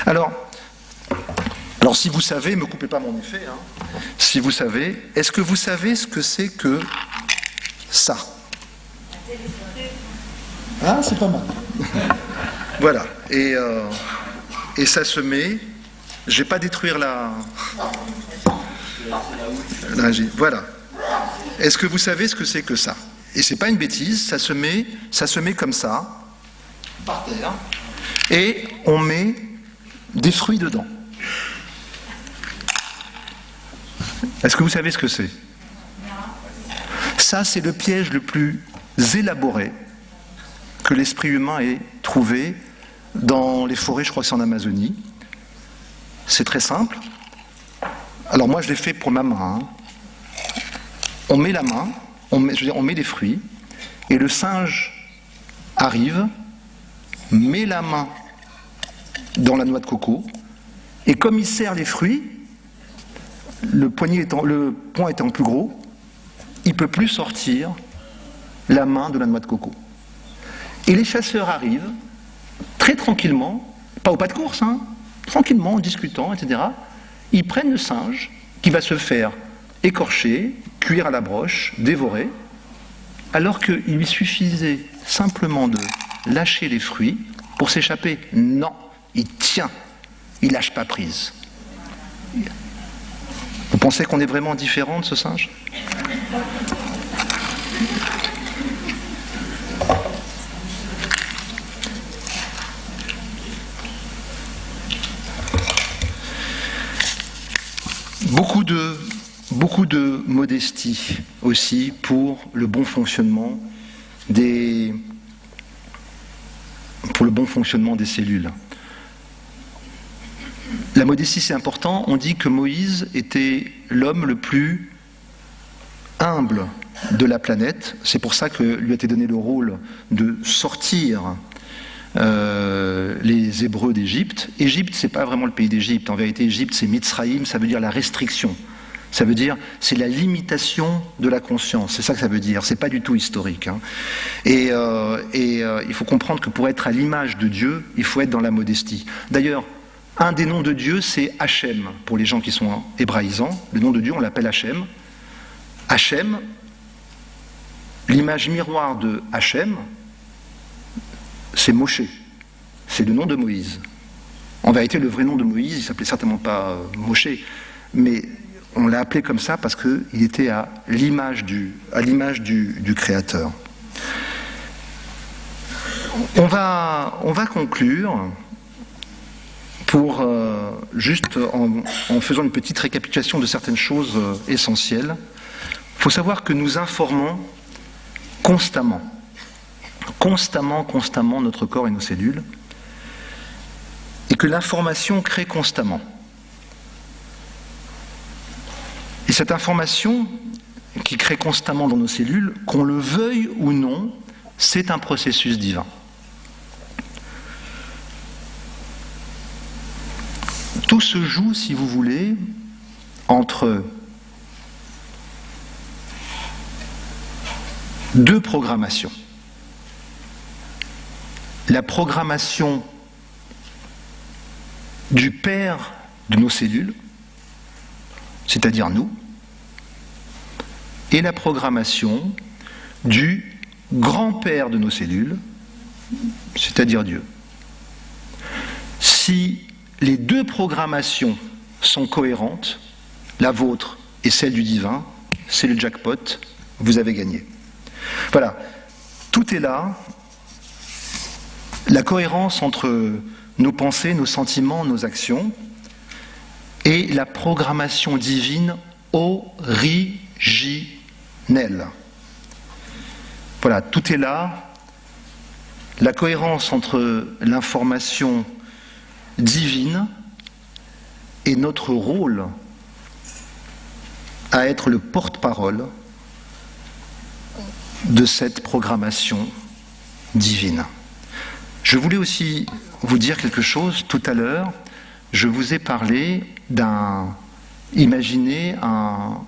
S2: Alors, si vous savez, ne me coupez pas mon effet, hein, si vous savez, est-ce que vous savez ce que c'est que ça? Ah, c'est pas mal. Voilà, et ça se met, je ne vais pas détruire la voilà. Est-ce que vous savez ce que c'est que ça? Et c'est pas une bêtise, ça se met comme ça, par terre, et on met des fruits dedans. Est-ce que vous savez ce que c'est? Ça, c'est le piège le plus élaboré que l'esprit humain ait trouvé dans les forêts, je crois que c'est en Amazonie. C'est très simple. Alors moi, je l'ai fait pour ma main. On met la main, on met des fruits, et le singe arrive, met la main dans la noix de coco, et comme il serre les fruits, le poing étant plus gros, il ne peut plus sortir la main de la noix de coco. Et les chasseurs arrivent, très tranquillement, pas au pas de course, hein, tranquillement, en discutant, etc. Ils prennent le singe, qui va se faire écorcher, cuire à la broche, dévorer, alors qu'il lui suffisait simplement de lâcher les fruits pour s'échapper. Non, il tient, il lâche pas prise. Vous pensez qu'on est vraiment différent de ce singe ? Beaucoup de modestie aussi pour le bon fonctionnement des cellules. La modestie, c'est important. On dit que Moïse était l'homme le plus humble de la planète. C'est pour ça que lui a été donné le rôle de sortir les Hébreux d'Égypte. Égypte, c'est pas vraiment le pays d'Égypte. En vérité, Égypte, c'est Mitzraïm, ça veut dire la restriction. Ça veut dire, c'est la limitation de la conscience. C'est ça que ça veut dire. C'est pas du tout historique. Hein. Et il faut comprendre que pour être à l'image de Dieu, il faut être dans la modestie. D'ailleurs, un des noms de Dieu, c'est Hachem, pour les gens qui sont hébraïsants. Le nom de Dieu, on l'appelle Hachem. Hachem, l'image miroir de Hachem, c'est Moshe. C'est le nom de Moïse. En vérité, le vrai nom de Moïse, il ne s'appelait certainement pas Moshe, mais on l'a appelé comme ça parce qu'il était à l'image du Créateur. On va conclure pour juste en faisant une petite récapitulation de certaines choses essentielles. Il faut savoir que nous informons constamment notre corps et nos cellules, et que l'information crée constamment. Et cette information qui crée constamment dans nos cellules, qu'on le veuille ou non, c'est un processus divin. Tout se joue, si vous voulez, entre deux programmations. La programmation du père de nos cellules, c'est-à-dire nous, et la programmation du grand-père de nos cellules, c'est-à-dire Dieu. Si les deux programmations sont cohérentes, la vôtre et celle du divin, c'est le jackpot, vous avez gagné. Voilà, tout est là. La cohérence entre nos pensées, nos sentiments, nos actions et la programmation divine originelle. Voilà, tout est là. La cohérence entre l'information divine et notre rôle à être le porte-parole de cette programmation divine. Je voulais aussi vous dire quelque chose. Tout à l'heure, je vous ai parlé imaginez un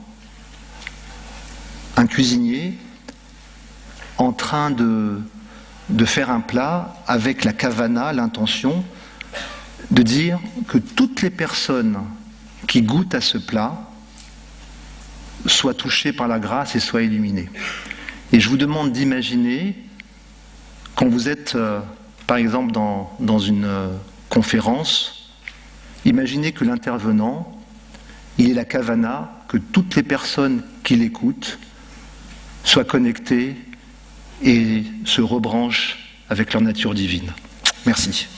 S2: cuisinier en train de faire un plat avec la kavana, l'intention de dire que toutes les personnes qui goûtent à ce plat soient touchées par la grâce et soient illuminées. Et je vous demande d'imaginer, quand vous êtes, par exemple, dans une conférence, imaginez que l'intervenant, il est la kavana, que toutes les personnes qui l'écoutent soient connectées et se rebranchent avec leur nature divine. Merci.